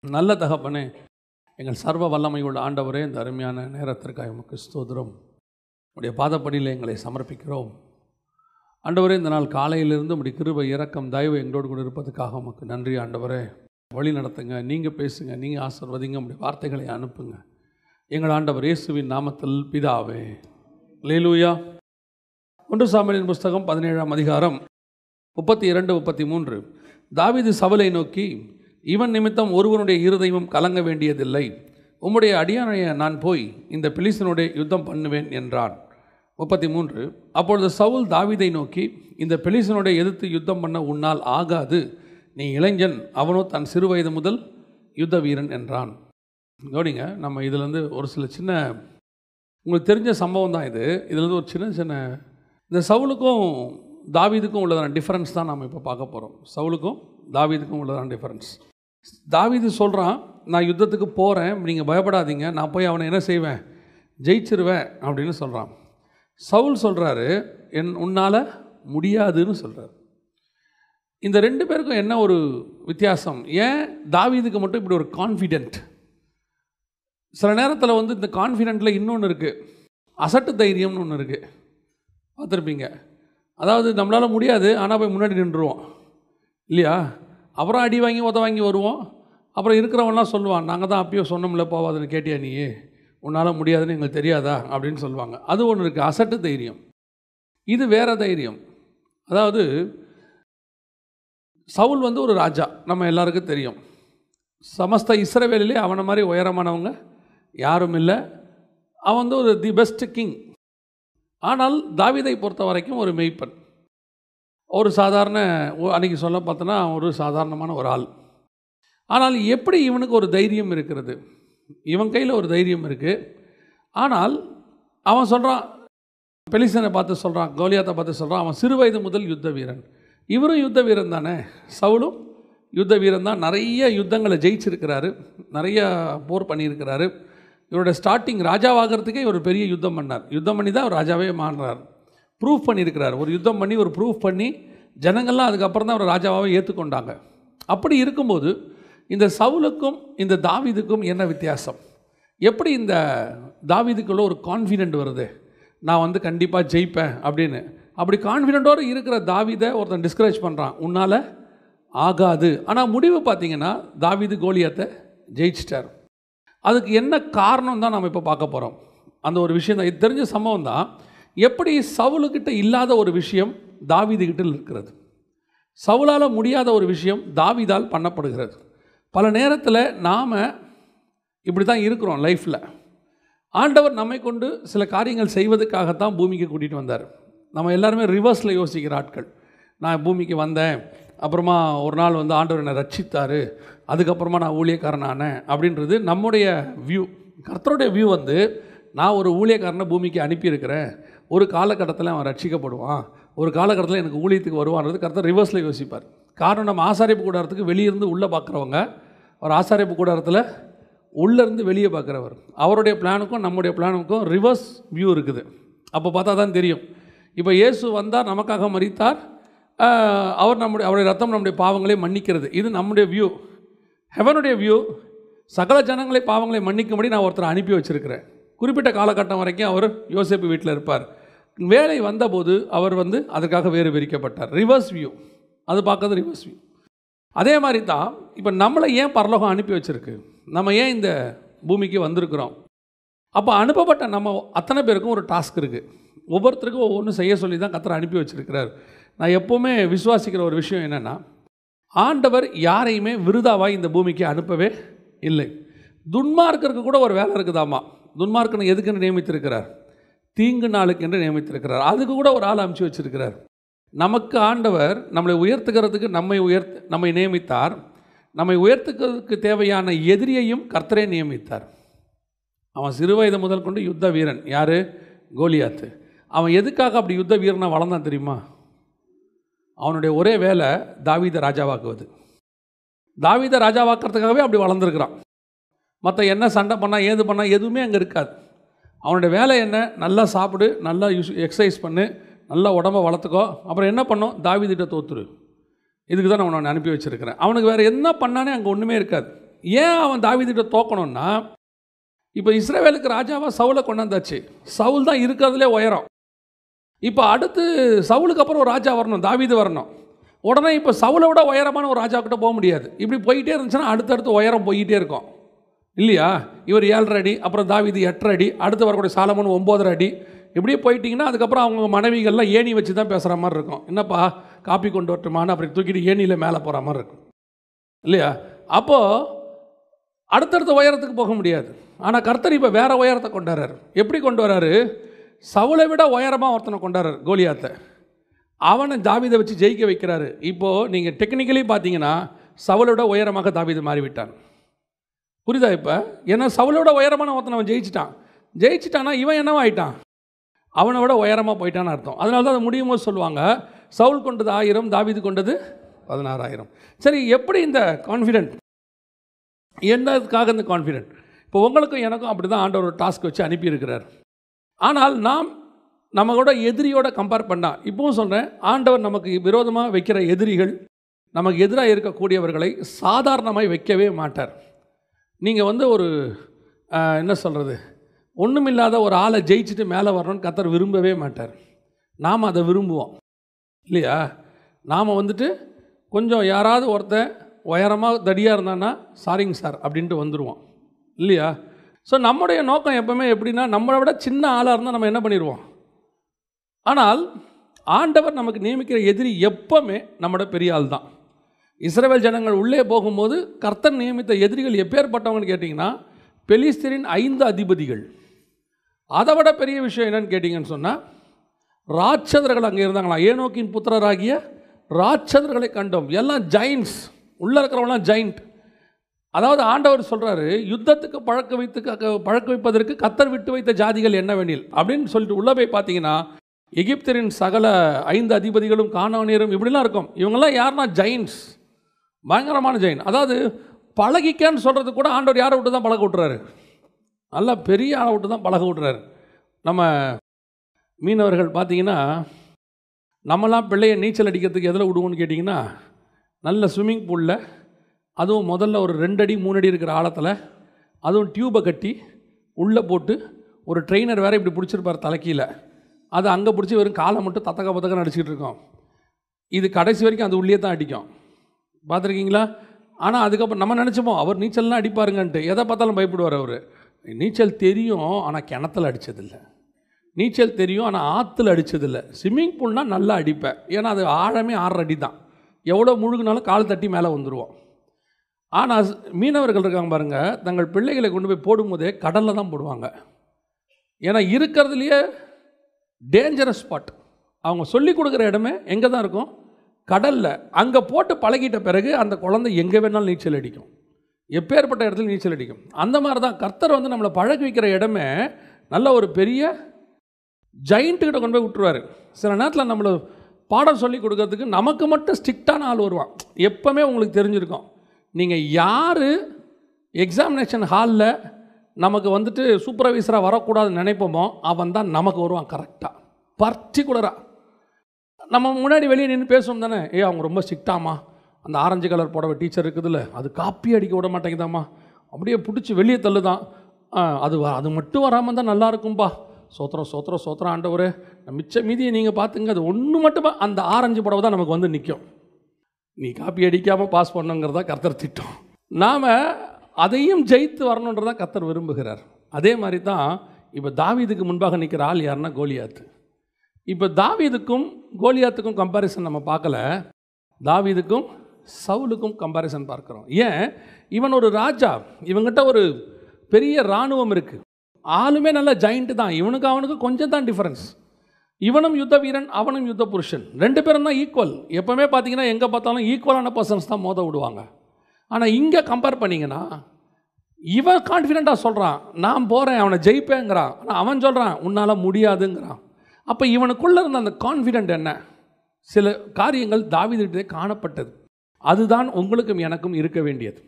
நல்ல தகப்பனே, எங்கள் சர்வ வல்லமை உள்ள ஆண்டவரே, இந்த அருமையான நேரத்திற்காக உமக்கு ஸ்தோத்திரம். உடைய பாதப்படியில் எங்களை சமர்ப்பிக்கிறோம். ஆண்டவரே, இந்த நாள் காலையிலிருந்து உடைய கிருபை, இரக்கம், தயவு எங்களோடு கூட இருப்பதுக்காக உமக்கு நன்றி. ஆண்டவரே, வழி நடத்துங்க, நீங்கள் பேசுங்க, நீங்கள் ஆசீர்வதிங்க, உடைய வார்த்தைகளை அனுப்புங்க. எங்கள் ஆண்டவர் இயேசுவின் நாமத்தில் பிதாவே. அல்லேலூயா. 1 சாமுவேலின் புஸ்தகம் 17ஆம் அதிகாரம் 32, 33. தாவீது சவுலை நோக்கி, இவன் நிமித்தம் ஒருவனுடைய இருதயமும் கலங்க வேண்டியதில்லை. உம்முடைய அடியானைய நான் போய் இந்த பெலிஸ்தனுடைய யுத்தம் பண்ணுவேன் என்றான். 33. அப்பொழுது சவுல் தாவீதை நோக்கி, இந்த பெலிஸ்தனுடைய எதிர்த்து யுத்தம் பண்ண உன்னால் ஆகாது. நீ இளைஞன், அவனோ தன் சிறு வயது முதல் யுத்த வீரன் என்றான். கவனிங்க, நம்ம இதிலேருந்து ஒரு சில சின்ன உங்களுக்கு தெரிஞ்ச சம்பவம் தான் இது. இதுலேருந்து ஒரு சின்ன இந்த சவுலுக்கும் தாவீதுக்கும் உள்ளதான டிஃப்ரென்ஸ் தான் நம்ம இப்போ பார்க்க போகிறோம். சவுலுக்கும் தாவீதுக்கும் உள்ளதான டிஃப்ரென்ஸ். தாவீது சொல்கிறான், நான் யுத்தத்துக்கு போகிறேன், நீங்கள் பயப்படாதீங்க, நான் போய் அவனை என்ன செய்வேன், ஜெயிச்சிருவேன் அப்படின்னு சொல்கிறான். சவுல் சொல்கிறாரு, உன்னால் முடியாதுன்னு சொல்கிறார். இந்த ரெண்டு பேருக்கும் என்ன ஒரு வித்தியாசம்? ஏன் தாவீதுக்கு மட்டும் இப்படி ஒரு கான்ஃபிடென்ட்? சில நேரத்தில் இந்த கான்ஃபிடென்ட்டில் இன்னொன்று இருக்குது, அசட்டு தைரியம்னு ஒன்று இருக்குது. பார்த்துருப்பீங்க. அதாவது நம்மளால் முடியாது, ஆனால் போய் முன்னாடி நின்றுருவோம் இல்லையா? அப்புறம் அடி வாங்கி உத வாங்கி வருவோம். அப்புறம் இருக்கிறவங்களாம் சொல்லுவான், நாங்கள் தான் அப்பயோ சொன்னோம்ல போவாதுன்னு, கேட்டியா நீ, உன்னால் முடியாதுன்னு எங்களுக்கு தெரியாதா அப்படின்னு சொல்லுவாங்க. அது ஒன்று இருக்குது, அசட்டு தைரியம். இது வேறு தைரியம். அதாவது சவுல் ஒரு ராஜா, நம்ம எல்லாருக்கும் தெரியும். சமஸ்த இஸ்ரவேலிலே அவனை மாதிரி உயரமானவங்க யாரும் இல்லை. அவன் ஒரு தி பெஸ்ட் கிங். ஆனால் தாவீதை பொறுத்த வரைக்கும் ஒரு மெய்ப்பன், ஒரு சாதாரண, அன்றைக்கி சொல்ல பார்த்தோன்னா ஒரு சாதாரணமான ஒரு ஆள். ஆனால் எப்படி இவனுக்கு ஒரு தைரியம் இருக்கிறது? இவன் கையில் ஒரு தைரியம் இருக்குது. ஆனால் அவன் சொல்கிறான், பெலிஸ்தனை பார்த்து சொல்கிறான், கோலியாத்தை பார்த்து சொல்கிறான், அவன் சிறு வயது முதல் யுத்த வீரன். இவரும் யுத்த வீரன் தானே, சவுலும் யுத்த வீரன் தான். நிறைய யுத்தங்களை ஜெயிச்சிருக்கிறாரு, நிறைய போர் பண்ணியிருக்கிறாரு. இவரோட ஸ்டார்டிங் ராஜாவாகிறதுக்கே ஒரு பெரிய யுத்தம் பண்ணார். யுத்தம் பண்ணி தான் அவர் ராஜாவே மாறினார். ப்ரூஃப் பண்ணியிருக்கிறார். ஒரு யுத்தம் பண்ணி ஒரு ப்ரூஃப் பண்ணி ஜனங்கள்லாம் அதுக்கப்புறம் தான் அவர் ராஜாவாகவே ஏற்றுக்கொண்டாங்க. அப்படி இருக்கும்போது இந்த சவுலுக்கும் இந்த தாவீதுக்கும் என்ன வித்தியாசம்? எப்படி இந்த தாவீதுக்குள்ள ஒரு கான்ஃபிடென்ட் வருது, நான் கண்டிப்பாக ஜெயிப்பேன் அப்படின்னு? அப்படி கான்ஃபிடென்ட்டோடு இருக்கிற தாவீதை ஒருத்தன் டிஸ்கரேஜ் பண்ணுறான், உன்னால் ஆகாது. ஆனால் முடிவு பார்த்திங்கன்னா தாவீது கோலியாத்தை ஜெயிச்சிட்டார். அதுக்கு என்ன காரணம் தான் நம்ம இப்போ பார்க்க போகிறோம். அந்த ஒரு விஷயம் தான், இது தெரிஞ்ச சம்பவம் தான். எப்படி சவுலுக்கிட்ட இல்லாத ஒரு விஷயம் தாவீதுகிட்ட இருக்கிறது, சவுலால் முடியாத ஒரு விஷயம் தாவீதால் பண்ணப்படுகிறது. பல நேரத்தில் நாம் இப்படி தான் இருக்கிறோம் லைஃப்பில். ஆண்டவர் நம்மை கொண்டு சில காரியங்கள் செய்வதற்காகத்தான் பூமிக்கு கூட்டிகிட்டு வந்தார். நம்ம எல்லாருமே ரிவர்ஸில் யோசிக்கிற ஆட்கள். நான் பூமிக்கு வந்தேன், அப்புறமா ஒரு நாள் ஆண்டவர் என்னை ரட்சித்தார், அதுக்கப்புறமா நான் ஊழியக்காரன் ஆனேன் அப்படின்றது நம்முடைய வியூ. கர்த்தருடைய வியூ நான் ஒரு ஊழியக்காரனை பூமிக்கு அனுப்பியிருக்கிறேன், ஒரு காலகட்டத்தில் அவன் ரட்சிக்கப்படுவான், ஒரு காலகட்டத்தில் எனக்கு ஊழியத்துக்கு வருவான்றது கர்த்தர் ரிவர்ஸில் யோசிப்பார். காரணம், நம்ம ஆசாரிப்பு கூடாரத்துக்கு வெளியிருந்து உள்ளே பார்க்குறவங்க, ஒரு ஆசாரிப்பு கூடாரத்தில் உள்ளேருந்து வெளியே பார்க்குறவர். அவருடைய பிளானுக்கும் நம்முடைய பிளானுக்கும் ரிவர்ஸ் வியூ இருக்குது. அப்போ பார்த்தா தான் தெரியும். இப்போ இயேசு வந்தார், நமக்காக மரித்தார், அவருடைய ரத்தம் நம்முடைய பாவங்களை மன்னிக்கிறது. இது நம்முடைய வியூ. ஹெவனுடைய வியூ, சகல ஜனங்களை பாவங்களை மன்னிக்கும்படி நான் ஒருத்தரை அனுப்பி வச்சுருக்கிறேன். குறிப்பிட்ட காலகட்டம் வரைக்கும் அவர் யோசேப்பு வீட்டில் இருப்பார். வேலை வந்தபோது அவர் அதற்காக வேறு பிரிக்கப்பட்டார். ரிவர்ஸ் வியூ, அது பார்க்கறது ரிவர்ஸ் வியூ. அதே மாதிரி தான் இப்போ நம்மளை ஏன் பரலோகம் அனுப்பி வச்சுருக்கு, நம்ம ஏன் இந்த பூமிக்கு வந்திருக்கிறோம்? அப்போ அனுப்பப்பட்ட நம்ம அத்தனை பேருக்கும் ஒரு டாஸ்க் இருக்குது. ஒவ்வொருத்தருக்கும் ஒவ்வொன்று செய்ய சொல்லி தான் கர்த்தர் அனுப்பி வச்சுருக்கிறார். நான் எப்போவுமே விசுவாசிக்கிற ஒரு விஷயம் என்னென்னா, ஆண்டவர் யாரையுமே விருதாவாக இந்த பூமிக்கு அனுப்பவே இல்லை. துன்மார்க்கருக்கு கூட ஒரு வேலை இருக்குதாமா. துன்மார்க்கனை எதுக்குன்னு நியமித்திருக்கிறார்? தீங்கு நாளுக்கு என்று நியமித்திருக்கிறார். அதுக்கு கூட ஒரு ஆள் அனுப்பிச்சு வச்சிருக்கிறார். நமக்கு ஆண்டவர் நம்மளை உயர்த்துக்கிறதுக்கு நம்மை நியமித்தார். நம்மை உயர்த்துக்கிறதுக்கு தேவையான எதிரியையும் கர்த்தரே நியமித்தார். அவன் சிறு வயது முதல் கொண்டு யுத்த வீரன். யார்? கோலியாத்து. அவன் எதுக்காக அப்படி யுத்த வீரனாக வளர்ந்தான் தெரியுமா? அவனுடைய ஒரே வேலை தாவீதை ராஜாவாக்குவது. தாவீதை ராஜாவாக்கிறதுக்காகவே அப்படி வளர்ந்துருக்கிறான். மற்ற என்ன சண்டை பண்ணால் ஏது பண்ணால் எதுவுமே அங்கே இருக்காது. அவனுடைய வேலை என்ன? நல்லா சாப்பிடு, நல்லா எக்ஸசைஸ் பண்ணு, நல்லா உடம்பை வளர்த்துக்கோ, அப்புறம் என்ன பண்ணோம், தாவீதிட்ட தோத்துரு. இதுக்கு தான் நான் அவனை அனுப்பி வச்சுருக்கிறேன். அவனுக்கு வேறு என்ன பண்ணானே அங்கே ஒன்றுமே இருக்காது. ஏன் அவன் தாவீதுகிட்ட தோக்கணும்னா, இப்போ இஸ்ரவேலுக்கு ராஜாவாக சவுலை கொண்டாந்தாச்சு. சவுல் தான் இருக்கிறதுலே உயரம். இப்போ அடுத்து சவுலுக்கு அப்புறம் ஒரு ராஜா வரணும், தாவீது வரணும். உடனே இப்போ சவுலை விட உயரமான ஒரு ராஜாக்கிட்ட போக முடியாது. இப்படி போயிட்டே இருந்துச்சுன்னா அடுத்தடுத்து உயரம் போயிட்டே இருக்கும் இல்லையா? இவர் 7.5 அடி, அப்புறம் தாவீது 8.5 அடி, அடுத்து வரக்கூடிய சாலமோன் 9.5 அடி. இப்படியே போயிட்டிங்கன்னா அதுக்கப்புறம் அவங்க மனைவிகள்லாம் ஏணி வச்சு தான் பேசுகிற மாதிரி இருக்கும். என்னப்பா காப்பி கொண்டு வரட்டுமான்னு அப்படி தூக்கிட்டு ஏணியில் மேலே போகிற மாதிரி இருக்கும் இல்லையா? அப்போது அடுத்தடுத்த உயரத்துக்கு போக முடியாது. ஆனால் கர்த்தர் இப்போ வேறு உயரத்தை கொண்டு வர்றாரு. எப்படி கொண்டு வர்றாரு? சவுலை விட உயரமாக ஒருத்தனை கொண்டாடுறார், கோலியாத்தை. அவனை தாவீதை வச்சு ஜெயிக்க வைக்கிறாரு. இப்போது நீங்கள் டெக்னிக்கலி பார்த்தீங்கன்னா சவுலை விட உயரமாக தாவீது மாறிவிட்டான். புரியுதா? இப்போ ஏன்னா சவுலை விட உயரமான ஒருத்தனை அவன் ஜெயிச்சிட்டானா இவன் என்னவாயிட்டான்? அவனை விட உயரமாக போயிட்டான்னு அர்த்தம். அதனால தான் அதை முடியும் போது சொல்லுவாங்க, சவுல் கொண்டது 1000, தாவீது கொண்டது 16,000. சரி, எப்படி இந்த கான்ஃபிடென்ட், என்னதுக்காக இந்த கான்ஃபிடென்ட்? இப்போ உங்களுக்கும் எனக்கும் அப்படி தான் ஆண்டவர் ஒரு டாஸ்க் வச்சு அனுப்பியிருக்கிறார். ஆனால் நம்ம கூட எதிரியோட கம்பேர் பண்ணால், இப்போவும் சொல்கிறேன், ஆண்டவர் நமக்கு விரோதமாக வைக்கிற எதிரிகள், நமக்கு எதிராக இருக்கக்கூடியவர்களை சாதாரணமாக வைக்கவே மாட்டார். நீங்கள் ஒரு என்ன சொல்கிறது, ஒன்றுமில்லாத ஒரு ஆளை ஜெயிச்சுட்டு மேலே வரணும்னு கர்த்தர் விரும்பவே மாட்டார். நாம் அதை விரும்புவோம் இல்லையா? நாம் கொஞ்சம் யாராவது ஒருத்தன் உயரமாக தடியாக இருந்தான்னா சாரிங்க சார் அப்படின்ட்டு வந்துடுவோம் இல்லையா? ஸோ நம்முடைய நோக்கம் எப்போவுமே எப்படின்னா, நம்மளை விட சின்ன ஆளாக இருந்தால் நம்ம என்ன பண்ணிடுவோம். ஆனால் ஆண்டவர் நமக்கு நியமிக்கிற எதிரி எப்போவுமே நம்மளோட பெரிய ஆள் தான். இஸ்ரவேல் ஜனங்கள் உள்ளே போகும்போது கர்த்தர் நியமித்த எதிரிகள் எப்பேற்பட்டவங்கன்னு கேட்டிங்கன்னா, பெலிஸ்தரின் 5 அதிபதிகள். அதை விட பெரிய விஷயம் என்னன்னு கேட்டிங்கன்னு சொன்னால், ராட்சதர்கள் அங்கே இருந்தாங்களாம். ஏனோக்கின் புத்திரராகிய ராட்சதர்களை கண்டோம். எல்லாம் ஜெயின்ட்ஸ், உள்ளே இருக்கிறவங்களாம் ஜெயிண்ட். அதாவது ஆண்டவர் சொல்கிறாரு, யுத்தத்துக்கு பழக்க வைப்பதற்கு கர்த்தர் விட்டு வைத்த ஜாதிகள் என்னவெனில் அப்படின்னு சொல்லிட்டு உள்ளே போய் பார்த்தீங்கன்னா, எகிப்தரின் சகல 5 அதிபதிகளும் கானானியரும் இப்படிலாம் இருக்கும். இவங்கெல்லாம் யாருன்னா ஜெயின்ட்ஸ், பயங்கரமான ஜெயின். அதாவது பழகிக்கன்னு சொல்கிறது கூட ஆண்டவர் யாரை விட்டு தான் பழக விட்டுறாரு, நல்லா பெரிய ஆளை விட்டு தான் பழக விட்டுறாரு. நம்ம மீனவர்கள் பார்த்தீங்கன்னா, நம்மலாம் பிள்ளைய நீச்சல் அடிக்கிறதுக்கு எதில் விடுவோன்னு கேட்டிங்கன்னா, நல்ல ஸ்விம்மிங் பூலில், அதுவும் முதல்ல ஒரு 2 அடி 3 அடி இருக்கிற ஆழத்தில், அதுவும் டியூப்பை கட்டி உள்ளே போட்டு ஒரு ட்ரெயினர் வேறு இப்படி பிடிச்சிருப்பார் தலைக்கீழே, அது அங்கே பிடிச்சி வெறும் காலை மட்டும் தத்தக்க பத்தக்க அடிச்சுக்கிட்டு இருக்கோம். இது கடைசி வரைக்கும் அது உள்ளே தான் அடிக்கும். பார்த்துருக்கீங்களா? ஆனால் அதுக்கப்புறம் நம்ம நினச்சோமோ அவர் நீச்சல்லாம் அடிப்பாருங்கன்ட்டு, எதை பார்த்தாலும் பயப்படுவார் அவர். நீச்சல் தெரியும் ஆனால் கிணத்துல அடித்ததில்லை, நீச்சல் தெரியும் ஆனால் ஆற்றுல அடித்ததில்லை. ஸ்விம்மிங் பூல்னால் நல்லா அடிப்பேன், ஏன்னா அது ஆழமே 6 அடி தான், எவ்வளோ முழுகினாலும் கால் தட்டி மேலே வந்துடுவோம். ஆனால் மீனவர்கள் இருக்காங்க பாருங்கள், தங்கள் பிள்ளைகளை கொண்டு போய் போடும்போதே கடலில் தான் போடுவாங்க. ஏன்னா இருக்கிறதுலையே டேஞ்சரஸ் ஸ்பாட், அவங்க சொல்லி கொடுக்குற இடமே எங்கே தான் இருக்கும், கடலில். அங்கே போட்டு பழகிட்ட பிறகு அந்த குழந்தை எங்கே வேணாலும் நீச்சல் அடிக்கும், எப்பேற்பட்ட இடத்துல நீச்சல் அடிக்கும். அந்த மாதிரி தான் கர்த்தர் நம்மளை பழகி வைக்கிற இடமே நல்ல ஒரு பெரிய ஜெயிண்ட்டுக்கிட்ட கொண்டு போய் விட்டுருவார். சில நேரத்தில் நம்மளை பாடம் சொல்லி கொடுக்கறதுக்கு நமக்கு மட்டும் ஸ்ட்ரிக்டான ஆள் வருவான். எப்போவுமே உங்களுக்கு தெரிஞ்சிருக்கும், நீங்கள் யார் எக்ஸாமினேஷன் ஹாலில் நமக்கு சூப்பர்வைசராக வரக்கூடாதுன்னு நினைப்போமோ அவன் தான் நமக்கு வருவான் கரெக்டாக, பர்டிகுலராக. நம்ம முன்னாடி வெளியே நின்று பேசுவோம் தானே, அவங்க ரொம்ப ஸ்ட்ரிக்டாமா, அந்த ஆரஞ்சு கலர் புடவை டீச்சர் இருக்குதுல்ல, அது காப்பி அடிக்க விட மாட்டேங்குதாம்மா, அப்படியே பிடிச்சி வெளியே தள்ளுதான், அது மட்டும் வராமல் தான் நல்லா இருக்கும்பா, சோத்திரம் சோத்திரம் சோத்திரம் ஆண்டவரே, மிச்ச மீதியை நீங்கள் பார்த்துங்க, அது ஒன்று மட்டுமா அந்த ஆரஞ்சு புடவை தான் நமக்கு நிற்கும். நீ காப்பி அடிக்காமல் பாஸ் பண்ணுங்கிறதா கர்த்தர் திட்டம். நாம் அதையும் ஜெயித்து வரணுன்றதான் கர்த்தர் விரும்புகிறார். அதே மாதிரி தான் இப்போ தாவீதுக்கு முன்பாக நிற்கிற ஆள் யாருன்னா கோலியாத்து. இப்போ தாவீதுக்கும் கோலியாத்துக்கும் கம்பாரிசன் நம்ம பார்க்கல, தாவீதுக்கும் சவுலுக்கும் கம்பாரிசன் பார்க்குறோம். ஏன்? இவன் ஒரு ராஜா, இவங்கிட்ட ஒரு பெரிய இராணுவம் இருக்குது, ஆளுமே நல்ல ஜெயிண்ட்டு தான், இவனுக்கு அவனுக்கு கொஞ்சம் தான் டிஃபரன்ஸ். இவனும் யுத்த வீரன், அவனும் யுத்த புருஷன், 2 பேரும் தான் ஈக்குவல். எப்போவுமே பார்த்தீங்கன்னா எங்கே பார்த்தாலும் ஈக்குவலான பர்சன்ஸ் தான் மோத விடுவாங்க. ஆனால் இங்கே கம்பேர் பண்ணிங்கன்னா இவன் கான்ஃபிடெண்ட்டாக சொல்கிறான், நான் போகிறேன் அவனை ஜெயிப்பேங்கிறான். ஆனால் அவன் சொல்கிறான் உன்னால் முடியாதுங்கிறான். அப்போ இவனுக்குள்ளே இருந்த அந்த கான்ஃபிடென்ட் என்ன? சில காரியங்கள் தாவீதுகிட்டே காணப்பட்டது. அதுதான் உங்களுக்கும் எனக்கும் இருக்க வேண்டியது.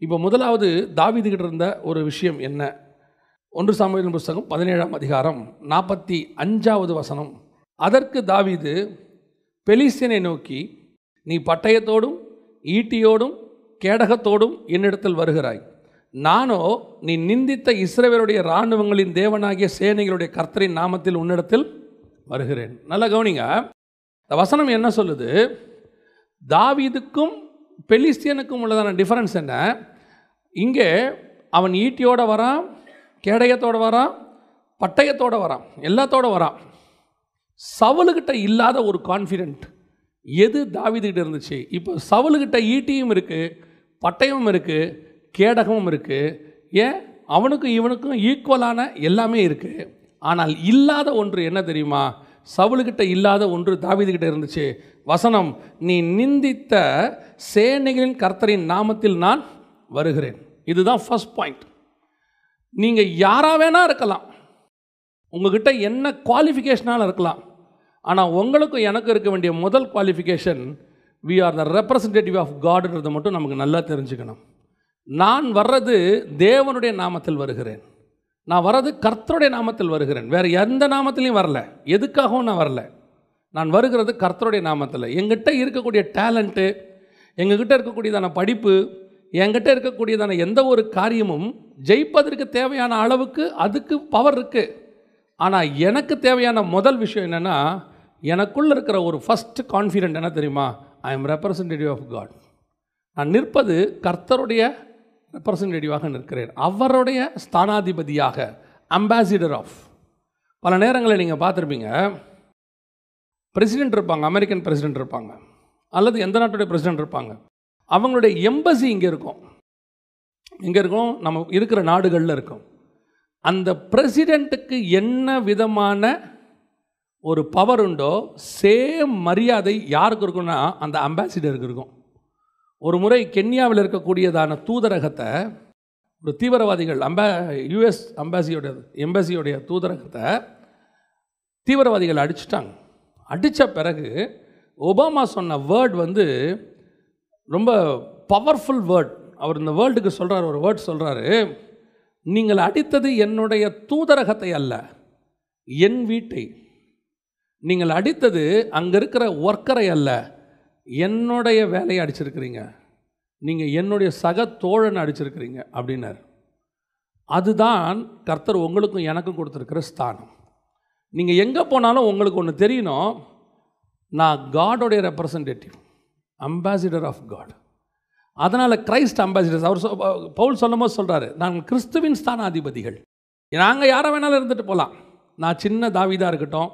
இப்போ முதலாவது தாவீதுகிட்ட இருந்த ஒரு விஷயம் என்ன? 1 சாமுவேலின் புஸ்தகம் 17ஆம் அதிகாரம் 45வது வசனம். அதற்கு தாவீது பெலிஸ்தியனை நோக்கி, நீ பட்டயத்தோடும் ஈட்டியோடும் கேடகத்தோடும் என்னிடத்தில் வருகிறாய். நானோ நீ நிந்தித்த இஸ்ரவேலுடைய இராணுவங்களின் தேவனாகிய சேனைகளுடைய கர்த்தரின் நாமத்தில் உன்னிடத்தில் வருகிறேன். நல்லா கவனிங்க, இந்த வசனம் என்ன சொல்லுது? தாவீதுக்கும் பெலிஸ்தியனுக்கும் உள்ளதான டிஃபரன்ஸ் என்ன? இங்கே அவன் ஈட்டியோட வரான், கேடயத்தோடு வரான், பட்டயத்தோடு வரான், எல்லாத்தோடு வரான். சவுலுக்கிட்ட இல்லாத ஒரு கான்ஃபிடென்ட் எது தாவீதுகிட்ட இருந்துச்சு? இப்போ சவுலுக்கிட்ட ஈட்டியும் இருக்குது, பட்டயமும் இருக்குது, கேடகமும் இருக்குது. ஏன், அவனுக்கும் இவனுக்கும் ஈக்குவலான எல்லாமே இருக்குது. ஆனால் இல்லாத ஒன்று என்ன தெரியுமா? சவுலுக்கிட்ட இல்லாத ஒன்று தாவீதுகிட்ட இருந்துச்சு. வசனம், நீ நிந்தித்த சேனைகளின் கர்த்தரின் நாமத்தில் நான் வருகிறேன். இதுதான் ஃபர்ஸ்ட் பாயிண்ட். நீங்கள் யாராக வேணா இருக்கலாம், உங்ககிட்ட என்ன குவாலிஃபிகேஷனால இருக்கலாம். ஆனால் உங்களுக்கும் எனக்கு இருக்க வேண்டிய முதல் qualification, we are the representative of காட்ன்றதை மட்டும் நமக்கு நல்லா தெரிஞ்சுக்கணும். நான் வர்றது தேவனுடைய நாமத்தில் வருகிறேன், நான் வர்றது கர்த்தருடைய நாமத்தில் வருகிறேன். வேறு எந்த நாமத்திலையும் வரல, எதுக்காகவும் நான் வரல. நான் வருகிறது கர்த்தருடைய நாமத்தில். எங்கிட்ட இருக்கக்கூடிய டேலண்ட்டு, எங்ககிட்ட இருக்கக்கூடியதான படிப்பு, என்கிட்ட இருக்கக்கூடியதான எந்த ஒரு காரியமும் ஜெயிப்பதற்கு தேவையான அளவுக்கு அதுக்கு பவர் இருக்குது. ஆனால் எனக்கு தேவையான முதல் விஷயம் என்னென்னா, எனக்குள்ளே இருக்கிற ஒரு ஃபஸ்ட் கான்ஃபிடென்ட் என்ன தெரியுமா? I am representative of God. நான் நிற்பது கர்த்தருடைய ரெப்ரசன்டேட்டிவாக நிற்கிறேன், அவருடைய ஸ்தானாதிபதியாக, அம்பாசிடர் ஆஃப். பல நேரங்களில் நீங்கள் பார்த்துருப்பீங்க, பிரசிடென்ட் இருப்பாங்க, அமெரிக்கன் பிரசிடென்ட் இருப்பாங்க, அல்லது எந்த நாட்டுடைய பிரசிடென்ட் இருப்பாங்க. அவங்களுடைய எம்பசி இங்கே இருக்கும். இங்கே இருக்கும், நம்ம இருக்கிற நாடுகளில் இருக்கும். அந்த பிரசிடெண்ட்டுக்கு என்ன விதமான ஒரு பவர் உண்டோ சேம் மரியாதை யாருக்கு இருக்குன்னா அந்த அம்பாசிடருக்கு இருக்கும். ஒரு முறை கென்யாவில் இருக்கக்கூடியதான தூதரகத்தை ஒரு தீவிரவாதிகள் யுஎஸ் எம்பசியோடைய தூதரகத்தை தீவிரவாதிகள் அடிச்சிட்டாங்க. அடித்த பிறகு ஒபாமா சொன்ன வேர்ட் ரொம்ப பவர்ஃபுல் வேர்ட். அவர் இந்த வேர்ல்டுக்கு சொல்கிறார், ஒரு வேர்ட் சொல்கிறாரு, நீங்கள் அடித்தது என்னுடைய தூதரகத்தை அல்ல, என் வீட்டை. நீங்கள் அடித்தது அங்கே இருக்கிற ஒர்க்கரை அல்ல, என்னுடைய வேலையை அடிச்சிருக்கிறீங்க. நீங்கள் என்னுடைய சக தோழனை அடிச்சிருக்கிறீங்க அப்படின்னார். அதுதான் கர்த்தர் உங்களுக்கும் எனக்கும் கொடுத்துருக்கிற ஸ்தானம். நீங்கள் எங்கே போனாலும் உங்களுக்கு ஒன்று தெரியணும், நான் காடோடைய ரெப்ரசன்டேட்டிவ், அம்பாசிடர் ஆஃப் காட். அதனால் கிரைஸ்ட் அம்பாசிடர்ஸ். அவர் பவுல் சொல்லும் போது சொல்கிறாரு, நாங்கள் கிறிஸ்துவின் ஸ்தானாதிபதிகள். நாங்கள் யாரை வேணாலும் இருந்துட்டு போகலாம். நான் சின்ன தாவீதாக இருக்கட்டும்,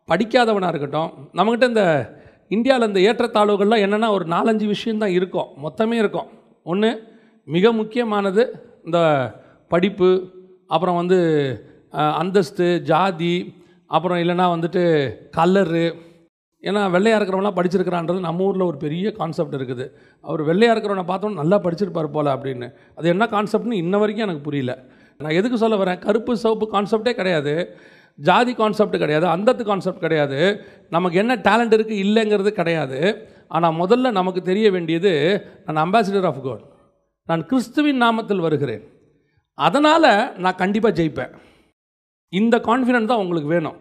படிக்காதவனாக இருக்கட்டும், நம்மக்கிட்ட இந்த இந்தியாவில் இந்த ஏற்றத்தாழ்வுகள்லாம் என்னென்னா ஒரு 4-5 விஷயந்தான் இருக்கும், மொத்தமே இருக்கும். ஒன்று மிக முக்கியமானது இந்த படிப்பு, அப்புறம் அந்தஸ்து, ஜாதி, அப்புறம் இல்லைன்னா கலரு. ஏன்னா வெள்ளையாக இருக்கிறவங்களாம் படிச்சிருக்கிறான்றது நம்ம ஊரில் ஒரு பெரிய கான்செப்ட் இருக்குது. அவர் வெள்ளையாக இருக்கிறவனை பார்த்தோன்னு நல்லா படிச்சிருப்பார் போல் அப்படின்னு. அது என்ன கான்செப்ட்னு இன்ன வரைக்கும் எனக்கு புரியல. நான் எதுக்கு சொல்ல வரேன், கருப்பு சிவப்பு கான்செப்டே கிடையாது, ஜாதி கான்செப்ட் கிடையாது, அந்தத்து கான்செப்ட் கிடையாது, நமக்கு என்ன டேலண்ட் இருக்குது இல்லைங்கிறது கிடையாது. ஆனால் முதல்ல நமக்கு தெரிய வேண்டியது, நான் அம்பாசிடர் ஆஃப் காட், நான் கிறிஸ்துவின் நாமத்தில் வருகிறேன், அதனால் நான் கண்டிப்பாக ஜெயிப்பேன். இந்த கான்ஃபிடென்ட் தான் உங்களுக்கு வேணும்.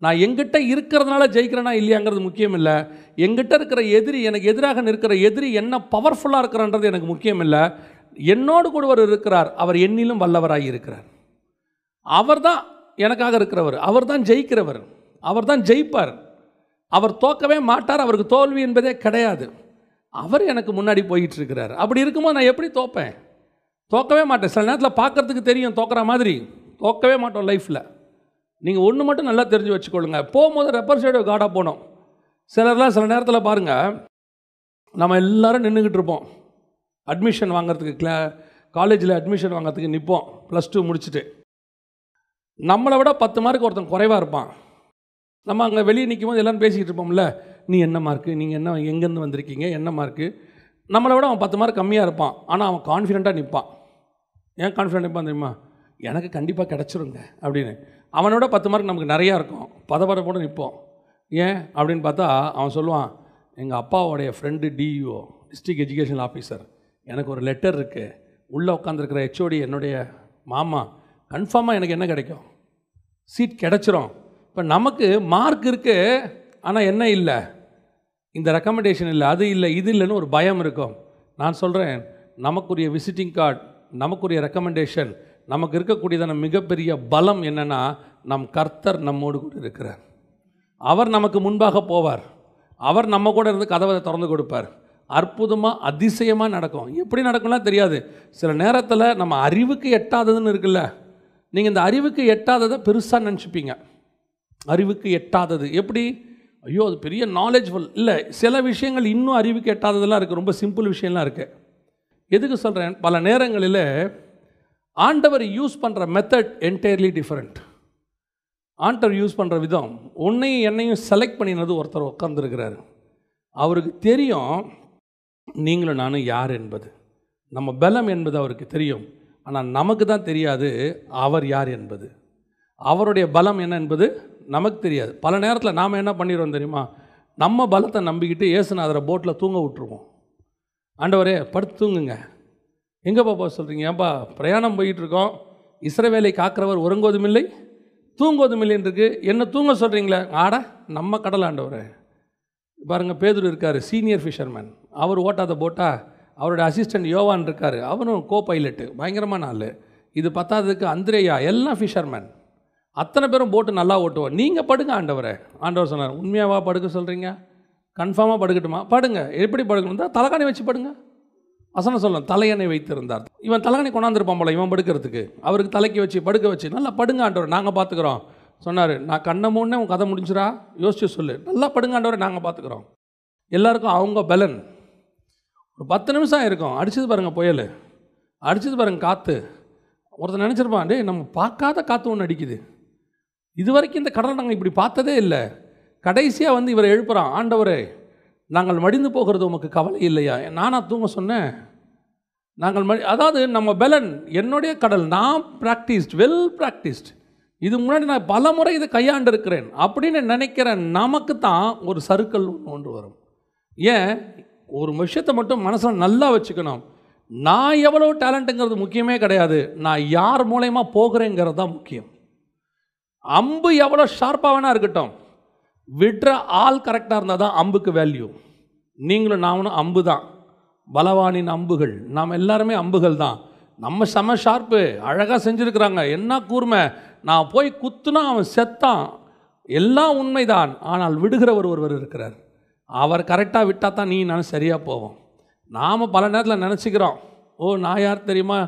நான் எங்கிட்ட இருக்கிறதுனால ஜெயிக்கிறேனா இல்லையாங்கிறது முக்கியம் இல்லை. எங்கிட்ட இருக்கிற எதிரி, எனக்கு எதிராக நிற்கிற எதிரி என்ன பவர்ஃபுல்லாக இருக்கிறன்றது எனக்கு முக்கியம் இல்லை. என்னோடு கூட ஒரு இருக்கிறார், அவர் என்னிலும் வல்லவராக இருக்கிறார். அவர் தான் எனக்காக இருக்கிறவர், அவர் தான் ஜெயிக்கிறவர், அவர் தான் ஜெயிப்பார். அவர் தோக்கவே மாட்டார், அவருக்கு தோல்வி என்பதே கிடையாது. அவர் எனக்கு முன்னாடி போயிட்டு இருக்கிறார். அப்படி இருக்கும்போது நான் எப்படி தோப்பேன்? தோக்கவே மாட்டேன். சில நேரத்தில் பார்க்குறதுக்கு தெரியும் தோக்கிற மாதிரி, தோக்கவே மாட்டோம் லைஃப்பில். நீங்கள் ஒன்று மட்டும் நல்லா தெரிஞ்சு வச்சுக்கொள்ளுங்க, போகும்போது ரெப்ரசன்டேட்டிவ் கார்டாக போகணும். சிலர்லாம் சில நேரத்தில் பாருங்கள், நம்ம எல்லோரும் நின்றுக்கிட்டு இருப்போம், அட்மிஷன் வாங்கிறதுக்கு காலேஜில் அட்மிஷன் வாங்கிறதுக்கு நிற்போம், +2 முடிச்சுட்டு. நம்மளை விட 10 மார்க் ஒருத்தன் குறைவாக இருப்பான். நம்ம அங்கே வெளியே நிற்கும் போது எல்லோரும் பேசிக்கிட்டு இருப்போம்ல, நீ என்ன மார்க்கு, நீங்கள் என்ன, எங்கேருந்து வந்திருக்கீங்க, என்ன மார்க்கு. நம்மளை விட அவன் 10 மார்க் கம்மியாக இருப்பான், ஆனால் அவன் கான்ஃபிடெண்ட்டாக நிற்பான். ஏன் கான்ஃபிடென்ட் நிற்பான் தெரியுமா? எனக்கு கண்டிப்பாக கிடச்சிருங்க அப்படின்னு. அவனோட 10 மார்க் நமக்கு நிறையா இருக்கும், பதப்பட நிற்போம். ஏன் அப்படின்னு பார்த்தா அவன் சொல்லுவான், எங்கள் அப்பாவோடைய friend DEO, district education officer, எனக்கு ஒரு லெட்டர் இருக்குது, உள்ளே உட்காந்துருக்கிற ஹெச்ஓடி என்னுடைய மாமா, கன்ஃபார்மாக எனக்கு என்ன கிடைக்கும், சீட் கிடச்சிரும். இப்போ நமக்கு மார்க் இருக்குது, ஆனால் என்ன இல்லை, இந்த ரெக்கமெண்டேஷன் இல்லை, அது இல்லை, இது இல்லைன்னு ஒரு பயம் இருக்கும். நான் சொல்கிறேன், நமக்குரிய விசிட்டிங் கார்டு, நமக்குரிய ரெக்கமெண்டேஷன், நமக்கு இருக்கக்கூடியதான மிகப்பெரிய பலம் என்னென்னா, நம் கர்த்தர் நம்மோடு கூட இருக்கிறார். அவர் நமக்கு முன்பாக போவார். அவர் நம்ம கூட இருந்து கதவை திறந்து கொடுப்பார். அற்புதமாக அதிசயமாக நடக்கும். எப்படி நடக்கும்லாம் தெரியாது. சில நேரத்தில் நம்ம அறிவுக்கு எட்டாததுன்னு இருக்குல்ல, நீங்கள் இந்த அறிவுக்கு எட்டாததை பெருசாக நினச்சிப்பீங்க. அறிவுக்கு எட்டாதது எப்படி? ஐயோ அது பெரிய நாலேஜ்ஃபுல் இல்லை. சில விஷயங்கள் இன்னும் அறிவுக்கு எட்டாததெல்லாம் இருக்குது. ரொம்ப சிம்பிள் விஷயம்லாம் இருக்குது. எதுக்கு சொல்கிறேன்? பல நேரங்களில் ஆண்டவர் யூஸ் பண்ணுற மெத்தட் என்டையர்லி டிஃப்ரெண்ட். ஆண்டவர் யூஸ் பண்ணுற விதம், உன்னையும் என்னையும் செலக்ட் பண்ணினது ஒருத்தர் உட்கார்ந்துருக்கிறார். அவருக்கு தெரியும் நீங்களும் நானும் யார் என்பது, நம்ம பலம் என்பது அவருக்கு தெரியும். ஆனால் நமக்கு தான் தெரியாது அவர் யார் என்பது. அவருடைய பலம் என்ன என்பது நமக்கு தெரியாது. பல நேரத்தில் நாம் என்ன பண்ணிடுவோம் தெரியுமா? நம்ம பலத்தை நம்பிக்கிட்டு இயேசுநாதரை போட்டில் தூங்க விட்டுருவோம். ஆண்டவரே படுத்து தூங்குங்க. எங்கேப்பா போக சொல்கிறீங்க? ஏன்பா பிரயாணம் போயிட்டுருக்கோம், இஸ்ரவேலை காக்கிறவர் உறங்குவதும் இல்லை தூங்குவதும் இல்லைன்னு இருக்கு, என்ன தூங்க சொல்கிறீங்களே? ஆட நம்ம கடல் ஆண்டவரே. பாருங்கள், பேதுரு இருக்கார், சீனியர் ஃபிஷர்மேன். அவர் ஓட்டாத போட்டா அவருடைய அசிஸ்டண்ட் யோவான் இருக்கார், அவரும் கோ பைலட்டு, பயங்கரமான ஆள். இது பத்தாததுக்கு அந்திரேயா, எல்லாம் ஃபிஷர்மேன். அத்தனை பேரும் போட்டு நல்லா ஓட்டுவோம். நீங்கள் படுங்க ஆண்டவரே. ஆண்டவர் சொன்னார், உண்மையாவா படுக்க சொல்கிறீங்க? கன்ஃபார்மாக படுக்கட்டுமா? படுங்க. எப்படி படுக்கணும் தான்? தலைகாணி வச்சு படுங்க. வசனம் சொல்லணும், தலையணை வைத்திருந்தார். இவன் தலைகாணி கொண்டாந்துருப்பான் போல இவன் படுக்கிறதுக்கு. அவருக்கு தலைக்கு வச்சு படுக்க வச்சு, நல்லா படுங்க ஆண்டவர், நாங்கள் பார்த்துக்குறோம் சொன்னார். நான் கண்ணை மூணே உன் கதை முடிஞ்சிடா, யோசிச்சு சொல்லு, நல்லா படுங்க ஆண்டவர், நாங்கள் பார்த்துக்குறோம். எல்லாருக்கும் அவங்க பலன். ஒரு 10 நிமிஷம் இருக்கும், அடிச்சது பாருங்கள் புயல், அடிச்சது பாருங்கள் காற்று. ஒருத்தர் நினச்சிருப்பான், டே நம்ம பார்க்காத காற்று ஒன்று அடிக்குது, இது வரைக்கும் இந்த கடலை நாங்கள் இப்படி பார்த்ததே இல்லை. கடைசியாக வந்து இவரை எழுப்புறான், ஆண்டவரே நாங்கள் மடிந்து போகிறது உமக்கு கவலை இல்லையா? நானா தூங்க சொன்னேன்? நாங்கள் அதாவது நம்ம பலன், என்னுடைய கடல், நான் ப்ராக்டிஸ்ட், வெல் ப்ராக்டிஸ்ட், இது முன்னாடி நான் பல முறை இதை கையாண்டு இருக்கிறேன் அப்படின்னு நினைக்கிற நமக்கு தான் ஒரு சறுக்கல் ஒன்று வரும். ஏன்? ஒரு விஷயத்தை மட்டும் மனசில் நல்லா வச்சுக்கணும், நான் எவ்வளோ டேலண்ட்டுங்கிறது முக்கியமே கிடையாது, நான் யார் மூலயமா போகிறேங்கிறது தான் முக்கியம். அம்பு எவ்வளோ ஷார்ப்பாக வேணா இருக்கட்டும், விடுற ஆள் கரெக்டாக இருந்தால் தான் அம்புக்கு வேல்யூ. நீங்களும் நானும் அம்பு தான், பலவானின் அம்புகள். நாம் எல்லாருமே அம்புகள் தான். நம்ம செம ஷார்ப்பு, அழகாக செஞ்சுருக்கிறாங்க, என்ன கூர்மை, நான் போய் குத்துனா அவன் செத்தான், எல்லாம் உண்மைதான். ஆனால் விடுகிறவர் ஒருவர் இருக்கிறார், அவர் கரெக்டாக விட்டால் தான் நீ நான் சரியாக போவோம். நாம் பல நேரத்தில் நினச்சிக்கிறோம், ஓ நான் யார் தெரியுமா,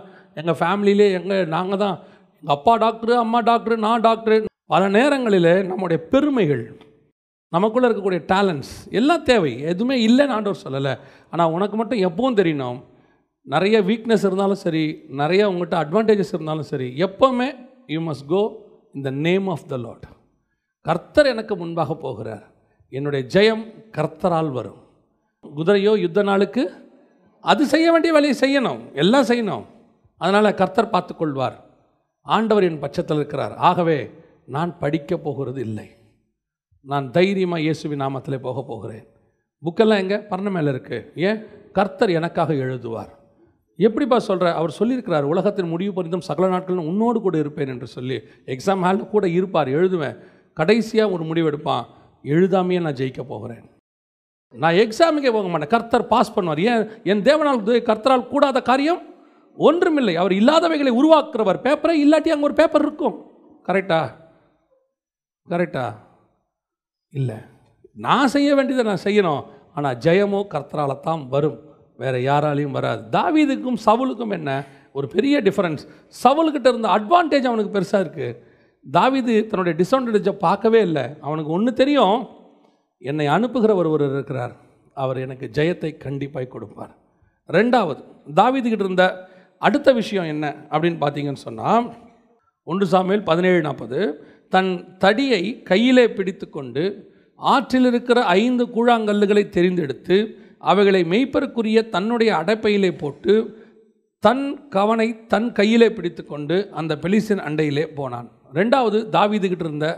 எங்கள் ஃபேமிலியிலே நாங்கள் தான், எங்கள் அப்பா டாக்டரு, அம்மா டாக்டரு, நான் டாக்டரு. பல நேரங்களில் நம்முடைய பெருமைகள், நமக்குள்ளே இருக்கக்கூடிய டேலண்ட்ஸ் எல்லாம் தேவை, எதுவுமே இல்லைன்னு ஆண்டவர் சொல்லலை. ஆனால் உனக்கு மட்டும் எப்பவும் தெரியணும், நிறைய வீக்னஸ் இருந்தாலும் சரி, நிறைய உங்கள்கிட்ட அட்வான்டேஜஸ் இருந்தாலும் சரி, எப்போவுமே you must go in the name of the Lord. கர்த்தர் எனக்கு முன்பாக போகிறார், என்னுடைய ஜெயம் கர்த்தரால் வரும். குதிரையோ யுத்த நாளுக்கு அது செய்ய வேண்டிய வேலையை செய்யணும், எல்லாம் செய்யணும். அதனால் கர்த்தர் பார்த்துக்கொள்வார். ஆண்டவர் என் பட்சத்தில் இருக்கிறார். ஆகவே நான் படிக்கப் போகிறது இல்லை, நான் தைரியமாக இயேசுவின் நாமத்தில் போக போகிறேன். புக்கெல்லாம் எங்கே? பரண மேலே இருக்குது. ஏன்? கர்த்தர் எனக்காக எழுதுவார். எப்படிப்பா சொல்கிற? அவர் சொல்லியிருக்கிறார், உலகத்தின் முடிவு பரிந்தும் சகல நாட்களும் உன்னோடு கூட இருப்பேன் என்று சொல்லி. எக்ஸாம் ஹாலில் கூட இருப்பார், எழுதுவேன். கடைசியாக ஒரு முடிவு எடுப்பான், எழுதாமையே நான் ஜெயிக்க போகிறேன், நான் எக்ஸாமுக்கே போக மாட்டேன், கர்த்தர் பாஸ் பண்ணுவார். ஏன்? என் தேவனால் கர்த்தரால் கூடாத காரியம் ஒன்றுமில்லை. அவர் இல்லாதவைகளை உருவாக்குறவர். பேப்பரே இல்லாட்டி அங்கே ஒரு பேப்பர் இருக்கும். கரெக்டா? கரெக்டா? இல்லை, நான் செய்ய வேண்டியதை நான் செய்யணும். ஆனால் ஜெயமோ கர்த்தரால் தான் வரும், வேறு யாராலையும் வராது. தாவீதுக்கும் சவுலுக்கும் என்ன ஒரு பெரிய டிஃபரன்ஸ்? சவுலுக்கிட்ட இருந்த அட்வான்டேஜ் அவனுக்கு பெருசாக இருக்குது. தாவீது தன்னுடைய டிஸ்அட்வான்டேஜை பார்க்கவே இல்லை. அவனுக்கு ஒன்று தெரியும், என்னை அனுப்புகிற ஒருவர் இருக்கிறார், அவர் எனக்கு ஜெயத்தை கண்டிப்பாக கொடுப்பார். ரெண்டாவது, தாவீதுக்கிட்ட இருந்த அடுத்த விஷயம் என்ன அப்படின்னு பார்த்தீங்கன்னு சொன்னால், 1 சாமுவேல் 17:40, தன் தடியை கையிலே பிடித்து கொண்டு ஆற்றில் இருக்கிற 5 கூழாங்கல்லுகளை தெரிந்தெடுத்து அவைகளை மேய்ப்பருக்குரிய தன்னுடைய அடைப்பையிலே போட்டு தன் கவனை தன் கையிலே பிடித்து கொண்டு அந்த பெலிஸ்தியன் அண்டையிலே போனான். ரெண்டாவது, தாவீதுகிட்ட இருந்த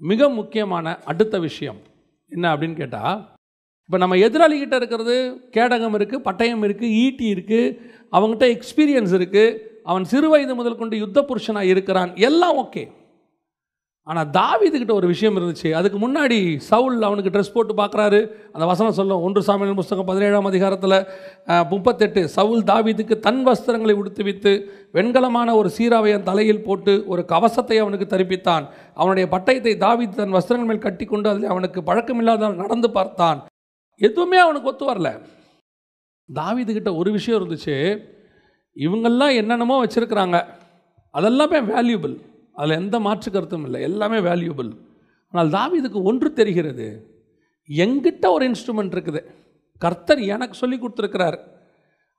மிக முக்கியமான அடுத்த விஷயம் என்ன அப்படின்னு கேட்டால், இப்போ நம்ம எதிராளிகிட்ட இருக்கிறது கேடகம் இருக்குது, பட்டயம் இருக்குது, ஈட்டி இருக்குது, அவங்ககிட்ட எக்ஸ்பீரியன்ஸ் இருக்குது, அவன் சிறு வயது முதல் கொண்டு யுத்த புருஷனாக இருக்கிறான், எல்லாம் ஓகே. ஆனால் தாவீதுகிட்ட ஒரு விஷயம் இருந்துச்சு. அதுக்கு முன்னாடி சவுல் அவனுக்கு ட்ரெஸ் போட்டு பார்க்குறாரு. அந்த வசனம் சொல்லும் 1 சாமுவேல் புஸ்தகம் 17ஆம் அதிகாரத்தில் 38, சவுல் தாவீதுக்கு தன் வஸ்திரங்களை உடுத்துவித்து வெண்கலமான ஒரு சீராவை என் தலையில் போட்டு ஒரு கவசத்தை அவனுக்கு தரிப்பித்தான். அவனுடைய பட்டயத்தை தாவீது தன் வஸ்திரங்கள் மேல் கட்டி கொண்டு அதில் அவனுக்கு பழக்கமில்லாத நடந்து பார்த்தான். எதுவுமே அவனுக்கு ஒத்து வரல. தாவீதுகிட்ட ஒரு விஷயம் இருந்துச்சு, இவங்கெல்லாம் என்னென்னமோ வச்சுருக்கிறாங்க, அதெல்லாமே வேல்யூபிள், அதில் எந்த மாற்று கருத்தும் இல்லை, எல்லாமே வேல்யூபிள். ஆனால் தாவீதுக்கு ஒன்று தெரிகிறது, எங்கிட்ட ஒரு இன்ஸ்ட்ருமெண்ட் இருக்குது, கர்த்தர் எனக்கு சொல்லி கொடுத்துருக்கிறார்.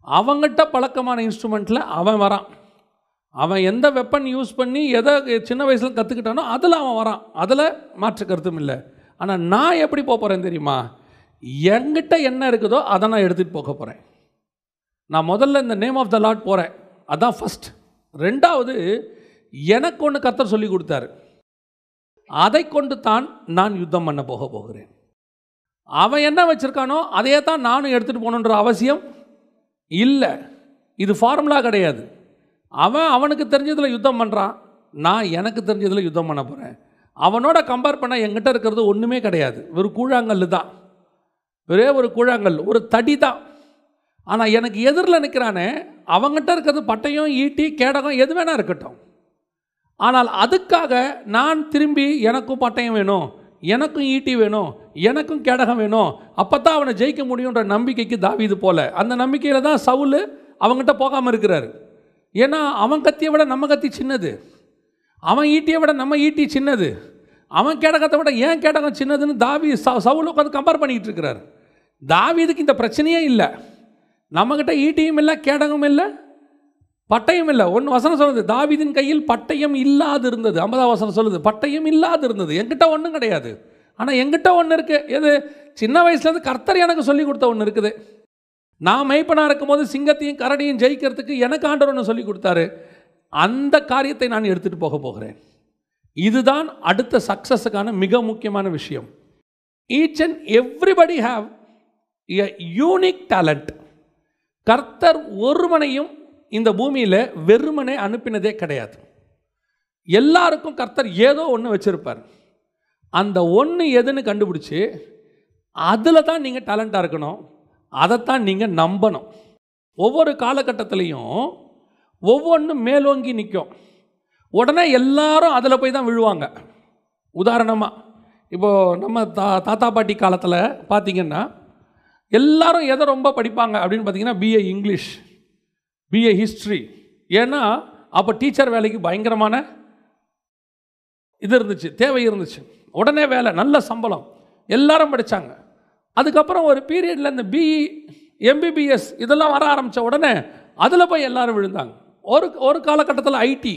அவங்ககிட்ட பழக்கமான இன்ஸ்ட்ருமெண்ட்டில் அவன் வரான். அவன் எந்த வெப்பன் யூஸ் பண்ணி எதை சின்ன வயசில் கற்றுக்கிட்டானோ அதில் அவன் வரான், அதில் மாற்று கருத்தும் இல்லை. ஆனால் நான் எப்படி போக போகிறேன் தெரியுமா? என்கிட்ட என்ன இருக்குதோ அதை நான் எடுத்துகிட்டு போக போகிறேன். நான் முதல்ல இந்த நேம் ஆஃப் த லார்ட் போகிறேன், அதுதான் ஃபஸ்ட். ரெண்டாவது, எனக்கு ஒன்று கர்த்தர் சொல்லி கொடுத்தாரு, அதை கொண்டு தான் நான் யுத்தம் பண்ண போகிறேன். அவன் என்ன வச்சுருக்கானோ அதையே தான் நானும் எடுத்துகிட்டு போகணுன்ற அவசியம் இல்லை. இது ஃபார்முலா கிடையாது. அவன் அவனுக்கு தெரிஞ்சதில் யுத்தம் பண்ணுறான், நான் எனக்கு தெரிஞ்சதில் யுத்தம் பண்ண போகிறேன். அவனோட கம்பேர் பண்ணால் என்கிட்ட இருக்கிறது ஒன்றுமே கிடையாது, ஒரு கூழாங்கல் தான், ஒரே ஒரு கூழாங்கல், ஒரு தடி தான். ஆனால் எனக்கு எதிரில் நிற்கிறானே அவங்ககிட்ட இருக்கிறது பட்டயம், ஈட்டி, கேடகம், எது வேணா இருக்கட்டும். ஆனால் அதுக்காக நான் திரும்பி எனக்கும் பட்டயம் வேணும், எனக்கும் ஈட்டி வேணும், எனக்கும் கேடகம் வேணும், அப்போ தான் அவனை ஜெயிக்க முடியுன்ற நம்பிக்கைக்கு தாவீது போல. அந்த நம்பிக்கையில் தான் சவுல் அவங்ககிட்ட போகாமல் இருக்கிறாரு. ஏன்னா அவன் கத்தியை விட நம்ம கத்தி சின்னது, அவன் ஈட்டியை விட நம்ம ஈட்டி சின்னது, அவன் கேடகத்தை விட ஏன் கேடகம் சின்னதுன்னு சவுல் உட்காந்து கம்பேர் பண்ணிக்கிட்டு இருக்கிறார். தாவீதுக்கு இந்த பிரச்சனையே இல்லை. நம்மக்கிட்ட ஈட்டியும் இல்லை, கேடகம் இல்லை, பட்டயம் இல்லை. ஒன்று வசனம் சொல்லுது, தாவீதின் கையில் பட்டயம் இல்லாது இருந்தது. 50ஆம் வசனம் சொல்லுது, பட்டயம் இல்லாது இருந்தது. என்கிட்ட ஒன்றும் கிடையாது, ஆனால் என்கிட்ட ஒன்று இருக்குது. எது? சின்ன வயசுலேருந்து கர்த்தர் எனக்கு சொல்லி கொடுத்த ஒன்று இருக்குது. நான் மெய்ப்பனாக இருக்கும்போது சிங்கத்தையும் கரடியும் ஜெயிக்கிறதுக்கு எனக்கு ஆண்டவர் ஒன்று சொல்லி கொடுத்தாரு. அந்த காரியத்தை நான் எடுத்துகிட்டு போகிறேன். இதுதான் அடுத்த சக்ஸஸுக்கான மிக முக்கியமான விஷயம். Each and everybody have a unique talent. கர்த்தர் ஒருவனையும் இந்த பூமியில் வெறுமனே அனுப்பினதே கிடையாது. எல்லாருக்கும் கர்த்தர் ஏதோ ஒன்று வச்சுருப்பார். அந்த ஒன்று எதுன்னு கண்டுபிடிச்சி அதில் தான் நீங்கள் டேலண்ட்டாக இருக்கணும், அதைத்தான் நீங்கள் நம்பணும். ஒவ்வொரு காலகட்டத்திலையும் ஒவ்வொன்றும் மேலோங்கி நிற்கும், உடனே எல்லாரும் அதில் போய் தான் விழுவாங்க. உதாரணமாக இப்போது நம்ம தாத்தா பாட்டி காலத்தில் பார்த்திங்கன்னா எல்லாரும் எதை ரொம்ப படிப்பாங்க அப்படின்னு பார்த்தீங்கன்னா பிஏ இங்கிலீஷ், பிஏ ஹிஸ்ட்ரி. ஏன்னா அப்போ டீச்சர் வேலைக்கு பயங்கரமான இது இருந்துச்சு, தேவை இருந்துச்சு, உடனே வேலை, நல்ல சம்பளம், எல்லாரும் படித்தாங்க. அதுக்கப்புறம் ஒரு பீரியடில் இந்த பிஇ, எம்பிபிஎஸ் இதெல்லாம் வர ஆரம்பித்த உடனே அதில் போய் எல்லாரும் விழுந்தாங்க. ஒரு காலகட்டத்தில் ஐடி,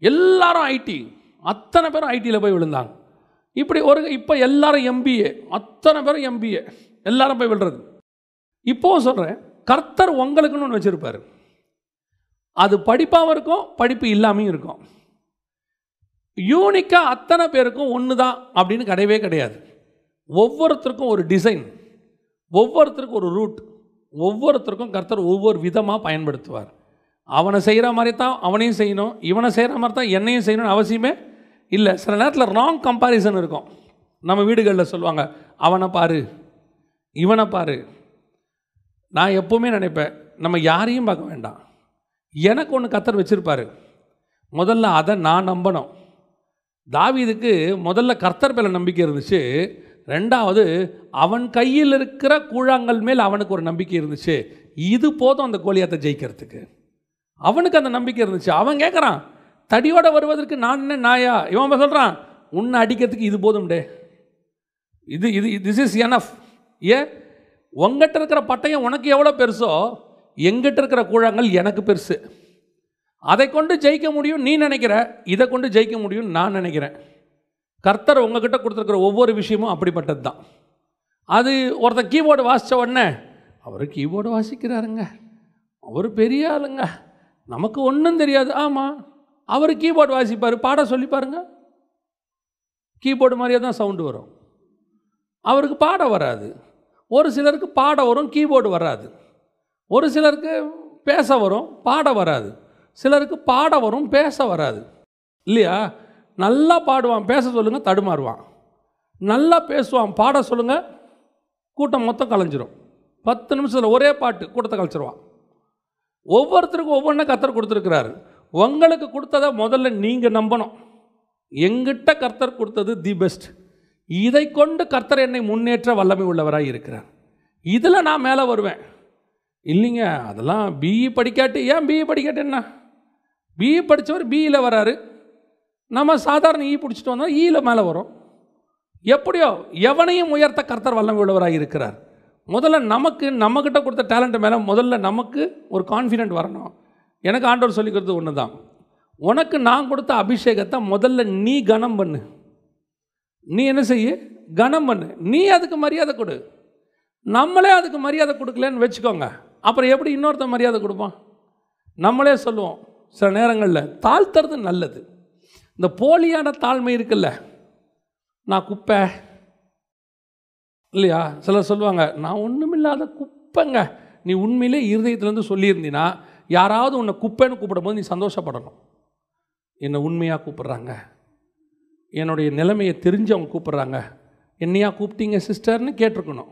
எல்லாரும் ஐடி, அத்தனை பேரும் ஐடியில் போய் விழுந்தாங்க. இப்படி இப்போ எல்லாரும் எம்பிஏ, அத்தனை பேரும் எம்பிஏ, எல்லாரும் போய் விழுறது. இப்போவும் சொல்கிறேன், கர்த்தர் உங்களுக்குன்னு ஒன்று வச்சுருப்பார். அது படிப்பாகவும் இருக்கும், படிப்பு இல்லாமையும் இருக்கும். யூனிக்காக அத்தனை பேருக்கும் ஒன்று தான் அப்படின்னு கிடையவே கிடையாது. ஒவ்வொருத்தருக்கும் ஒரு டிசைன், ஒவ்வொருத்தருக்கும் ஒரு ரூட், ஒவ்வொருத்தருக்கும் கர்த்தர் ஒவ்வொரு விதமாக பயன்படுத்துவார். அவனை செய்கிற மாதிரி தான் அவனையும் செய்யணும், இவனை செய்கிற மாதிரி தான் என்னையும் செய்யணும்னு அவசியமே இல்லை. சில நேரத்தில் ராங் கம்பேரிசன் இருக்கும். நம்ம வீடுகளில் சொல்லுவாங்க, அவனை பாரு, இவனை பாரு. நான் எப்போவுமே நினைப்பேன், நம்ம யாரையும் பார்க்க வேண்டாம், எனக்கு ஒன்று கர்த்தர் வச்சுருப்பார், முதல்ல அதை நான் நம்பணும். தாவீதுக்கு முதல்ல கர்த்தர் மேலே நம்பிக்கை இருந்துச்சு, ரெண்டாவது அவன் கையில் இருக்கிற கூழாங்கல் மேல் அவனுக்கு ஒரு நம்பிக்கை இருந்துச்சு. இது போதும் அந்த கோலியாத்தை ஜெயிக்கிறதுக்கு. அவனுக்கு அந்த நம்பிக்கை இருந்துச்சு. அவன் கேட்குறான், தடியோட வருவதற்கு நான் என்ன நாயா? இவன் சொல்கிறான், உன்னை அடிக்கிறதுக்கு இது போதும் டே, திஸ் இஸ் எனஃப். ஏன்? உங்ககிட்ட இருக்கிற பட்டயம் உனக்கு எவ்வளோ பெருசோ, எங்கிட்ட இருக்கிற கூழாங்கல் எனக்கு பெருசு. அதை கொண்டு ஜெயிக்க முடியும் நீ நினைக்கிற, இதை கொண்டு ஜெயிக்க முடியும் நான் நினைக்கிறேன். கர்த்தர் உங்ககிட்ட கொடுத்துருக்கிற ஒவ்வொரு விஷயமும் அப்படிப்பட்டது தான். அது ஒருத்தர் கீபோர்டு வாசித்த உடனே, அவர் கீபோர்டு வாசிக்கிறாருங்க, அவர் பெரிய ஆளுங்க, நமக்கு ஒன்றும் தெரியாது. ஆமாம், அவர் கீபோர்டு வாசிப்பார், பாட சொல்லி பாருங்க, கீபோர்டு மாதிரியே தான் சவுண்டு வரும். அவருக்கு பாட வராது. ஒரு சிலருக்கு பாட வரும், கீபோர்டு வராது. ஒரு சிலருக்கு பேச வரும், பாட வராது. சிலருக்கு பாட வரும், பேச வராது. இல்லையா? நல்லா பாடுவான், பேச சொல்லுங்கள் தடுமாறுவான். நல்லா பேசுவான், பாட சொல்லுங்கள் கூட்டம் மொத்தம் கலைஞ்சிரும். 10 நிமிஷத்தில் ஒரே பாட்டு கூட்டத்தை கலைச்சிருவான். ஒவ்வொருத்தருக்கும் ஒவ்வொன்றும் கர்த்தர் கொடுத்துருக்கிறாரு. உங்களுக்கு கொடுத்ததை முதல்ல நீங்கள் நம்பணும். எங்கிட்ட கர்த்தர் கொடுத்தது தி பெஸ்ட். இதை கொண்டு கர்த்தர் என்னை முன்னேற்ற வல்லமை உள்ளவராக இருக்கிறார். இதில் நான் மேலே வருவேன். இல்லைங்க அதெல்லாம் பிஇ படிக்காட்டி, ஏன் பிஇ படிக்காட்டி என்ன? பிஇ படித்தவர் பிஇயில் வராரு, நம்ம சாதாரண இ பிடிச்சிட்டு வந்தால் ஈயில் மேலே வரும். எப்படியோ எவனையும் உயர்த்த கர்த்தர் வல்லமை உள்ளவராக இருக்கிறார். முதல்ல நம்மக்கிட்ட கொடுத்த டேலண்ட் மேலே முதல்ல நமக்கு ஒரு கான்ஃபிடென்ட் வரணும். எனக்கு ஆண்டவர் சொல்லிக்கிறது ஒன்று தான், உனக்கு நான் கொடுத்த அபிஷேகத்தை முதல்ல நீ கனம் பண்ணு. நீ என்ன செய்ய? கனம் பண்ணு. நீ அதுக்கு மரியாதை கொடு. நம்மளே அதுக்கு மரியாதை கொடுக்கலன்னு வச்சுக்கோங்க, அப்புறம் எப்படி இன்னொருத்த மரியாதை கொடுப்பான்? நம்மளே சொல்லுவோம் சில நேரங்களில் தாழ்த்துறது நல்லது. இந்த போலியான தாழ்மை இருக்குல்ல, நான் குப்பை இல்லையா? சிலர் சொல்லுவாங்க நான் ஒன்றுமில்லாத குப்பைங்க. நீ உண்மையிலே இருதயத்துலேருந்து சொல்லியிருந்தீன்னா யாராவது உன்னை குப்பைன்னு கூப்பிடும்போது நீ சந்தோஷப்படணும். என்னை உண்மையாக கூப்பிட்றாங்க, என்னுடைய நிலைமையை தெரிஞ்சு அவங்க கூப்பிட்றாங்க, என்னையா கூப்பிட்டீங்க சிஸ்டர்னு கேட்டிருக்கணும்.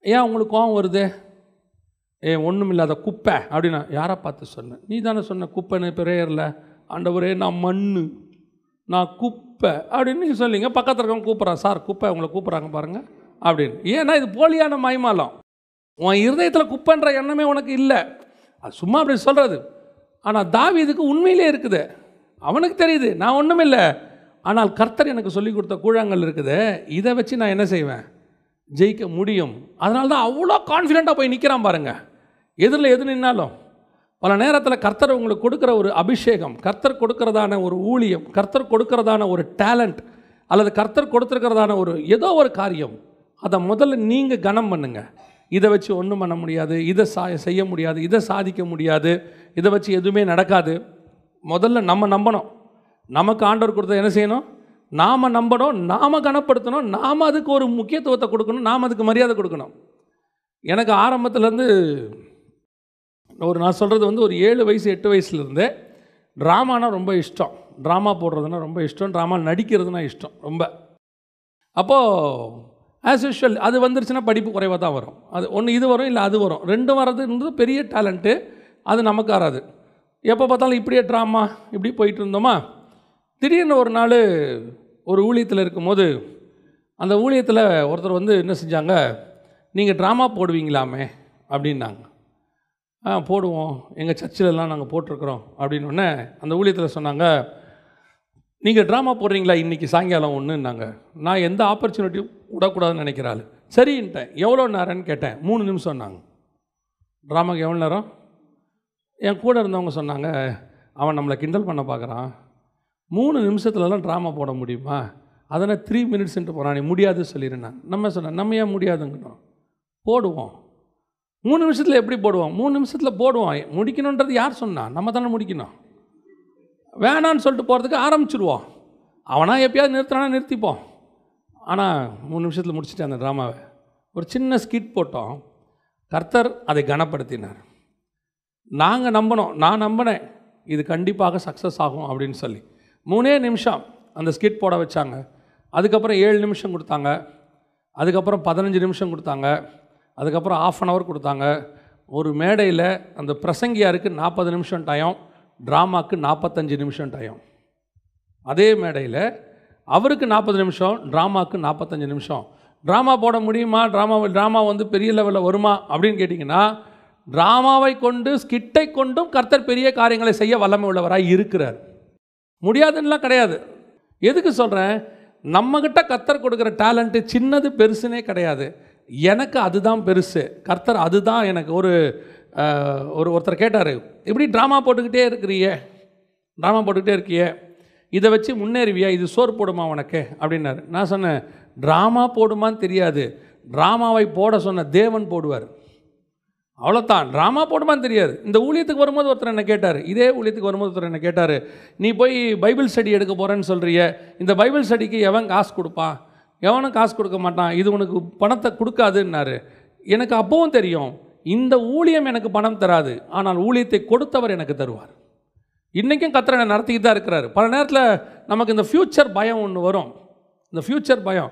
ஏன் உங்களுக்கு கோவம் வருது? ஒன்றும் இல்லாத குப்பை அப்படின்னா யாரை பார்த்து சொன்னேன்? நீ தானே சொன்ன குப்பைன்னு பிரேயரில். ஆண்டவரே நான் மண்ணு, நான் குப்பை அப்படின்னு நீங்கள் சொல்லிங்க. பக்கத்தில் இருக்கவங்க கூப்பிட்றான், சார் குப்பை உங்களை கூப்பிட்றாங்க பாருங்கள் அப்படின்னு. ஏன்னா இது போலியான மாய்மாலம். உன் இருதயத்தில் குப்பைன்ற எண்ணமே உனக்கு இல்லை, அது சும்மா அப்படி சொல்கிறது. ஆனால் தாவீதுக்கு உண்மையிலே இருக்குது, அவனுக்கு தெரியுது நான் ஒன்றும் இல்லை. ஆனால் கர்த்தர் எனக்கு சொல்லிக் கொடுத்த கூழாங்கல் இருக்குது, இதை வச்சு நான் என்ன செய்வேன்? ஜெயிக்க முடியும். அதனால தான் அவ்வளோ கான்ஃபிடெண்ட்டாக போய் நிற்கிறான் பாருங்கள். எதிரில் எது நின்னாலும் பல நேரத்தில் கர்த்தர் உங்களுக்கு கொடுக்குற ஒரு அபிஷேகம், கர்த்தர் கொடுக்கறதான ஒரு ஊழியம், கர்த்தர் கொடுக்கறதான ஒரு டேலண்ட், அல்லது கர்த்தர் கொடுத்துருக்கிறதான ஒரு ஏதோ ஒரு காரியம், அதை முதல்ல நீங்கள் கனம் பண்ணுங்கள். இதை வச்சு ஒன்றும் பண்ண முடியாது, இதை செய்ய முடியாது, இதை சாதிக்க முடியாது, இதை வச்சு எதுவுமே நடக்காது. முதல்ல நம்ம நம்பணும். நமக்கு ஆண்டவர் கொடுத்த என்ன செய்யணும்? நாம் நம்பணும், நாம் கனப்படுத்தணும், நாம் அதுக்கு ஒரு முக்கியத்துவத்தை கொடுக்கணும், நாம் அதுக்கு மரியாதை கொடுக்கணும். எனக்கு ஆரம்பத்துலேருந்து நான் சொல்கிறது ஒரு 7 வயசு 8 வயசுலேருந்தே ட்ராமானா ரொம்ப இஷ்டம். ட்ராமா போடுறதுனா ரொம்ப இஷ்டம், ட்ராமா நடிக்கிறதுனா இஷ்டம் ரொம்ப. அப்போது ஆஸ் யூஷுவல் அது வந்துருச்சுன்னா படிப்பு குறைவாக தான் வரும். அது ஒன்று இது வரும், இல்லை அது வரும். 2 வரதுன்றது பெரிய டேலண்ட்டு, அது நமக்கு வராது. எப்போ பார்த்தாலும் இப்படியே ட்ராமா இப்படி போயிட்டு இருந்தோமா, திடீர்னு ஒரு நாள் ஒரு ஊழியத்தில் இருக்கும்போது அந்த ஊழியத்தில் ஒருத்தர் என்ன செஞ்சாங்க, நீங்கள் ட்ராமா போடுவீங்களாமே அப்படின்னாங்க. போடுவோம், எங்கள் சர்ச்சிலெலாம் நாங்கள் போட்டிருக்கிறோம் அப்படின்னோடனே அந்த ஊழியத்தில் சொன்னாங்க, நீங்கள் ட்ராமா போடுறீங்களா இன்றைக்கி சாயங்காலம் ஒன்றுன்னாங்க. நான் எந்த ஆப்பர்ச்சுனிட்டியும் விடக்கூடாதுன்னு நினைக்கிறாள். சரின்ட்டேன். எவ்வளோ நேரம்னு கேட்டேன். 3 நிமிஷம்னாங்க. ட்ராமாவுக்கு எவ்வளோ நேரம்? என் கூட இருந்தவங்க சொன்னாங்க, அவன் நம்மளை கிண்டல் பண்ண பார்க்குறான், 3 நிமிஷத்துலலாம் ட்ராமா போட முடியுமா? அதனால் 3 மினிட்ஸ்ன்ட்டு போகிறான், நீ முடியாது சொல்லிடுறேன். நம்ம சொன்னேன், நம்ம ஏன் முடியாதுங்கணும், போடுவோம். 3 நிமிஷத்தில் எப்படி போடுவோம்? 3 நிமிஷத்தில் போடுவோம். முடிக்கணுன்றது யார் சொன்னா? நம்ம தானே முடிக்கணும். வேணான்னு சொல்லிட்டு போகிறதுக்கு ஆரம்பிச்சிடுவோம். அவனா எப்பயாவது நிறுத்தினானா நிறுத்திப்போம். ஆனால் 3 நிமிஷத்தில் முடிச்சுட்டு அந்த ட்ராமாவை ஒரு சின்ன ஸ்கிட் போட்டோம். கர்த்தர் அதை கனப்படுத்தினார். நாங்கள் நம்பினோம், நான் நம்பினேன் இது கண்டிப்பாக சக்ஸஸ் ஆகும் அப்படின்னு சொல்லி 3 நிமிஷம் அந்த ஸ்கிட் போட வச்சாங்க. அதுக்கப்புறம் 7 நிமிஷம் கொடுத்தாங்க, அதுக்கப்புறம் 15 நிமிஷம் கொடுத்தாங்க, அதுக்கப்புறம் 1/2 hour கொடுத்தாங்க. ஒரு மேடையில் அந்த பிரசங்கியாருக்கு 40 நிமிஷம் டைம், ட்ராமாவுக்கு 45 நிமிஷம் டைம். அதே மேடையில் அவருக்கு 40 நிமிஷம், ட்ராமாவுக்கு 45 நிமிஷம். ட்ராமா போட முடியுமா? ட்ராமா பெரிய லெவலில் வருமா அப்படின்னு கேட்டிங்கன்னா, ட்ராமாவை கொண்டு ஸ்கிட்டை கொண்டும் கர்த்தர் பெரிய காரியங்களை செய்ய வல்லமை உள்ளவராக இருக்கிறார். முடியாதுன்னெலாம் கிடையாது. எதுக்கு சொல்கிறேன்? நம்மக்கிட்ட கர்த்தர் கொடுக்குற டேலண்ட்டு சின்னது பெருசுனே கிடையாது. எனக்கு அதுதான் பெருசு. கர்த்தர் அதுதான் எனக்கு ஒருத்தர் கேட்டார், இப்படி ட்ராமா போட்டுக்கிட்டே இருக்கியே, இதை வச்சு முன்னேறுவியா, இது சோறு போடுமா உனக்கு அப்படின்னாரு. நான் சொன்னேன், ட்ராமா போடுமான்னு தெரியாது, ட்ராமாவை போட சொன்ன தேவன் போடுவார், அவ்வளோதான். ட்ராமா போடுமான்னு தெரியாது. இந்த ஊழியத்துக்கு வரும்போது ஒருத்தர் என்ன கேட்டார், இதே ஊழியத்துக்கு வரும்போது ஒருத்தர் என்ன கேட்டார், நீ போய் பைபிள் ஸ்டடி எடுக்க போகிறேன்னு சொல்கிறிய, இந்த பைபிள் ஸ்டடிக்கு எவன் காசு கொடுப்பான்? எவனும் காசு கொடுக்க மாட்டான், இது உனக்கு பணத்தை கொடுக்காதுன்னாரு. எனக்கு அப்பவும் தெரியும், இந்த ஊழியம் எனக்கு பணம் தராது, ஆனால் ஊழியத்தை கொடுத்தவர் எனக்கு தருவார். இன்றைக்கும் கர்த்தர் என்னை நடத்திக்கிட்டு தான் இருக்கிறாரு. பல நேரத்தில் நமக்கு இந்த ஃப்யூச்சர் பயம் ஒன்று வரும். இந்த ஃப்யூச்சர் பயம்,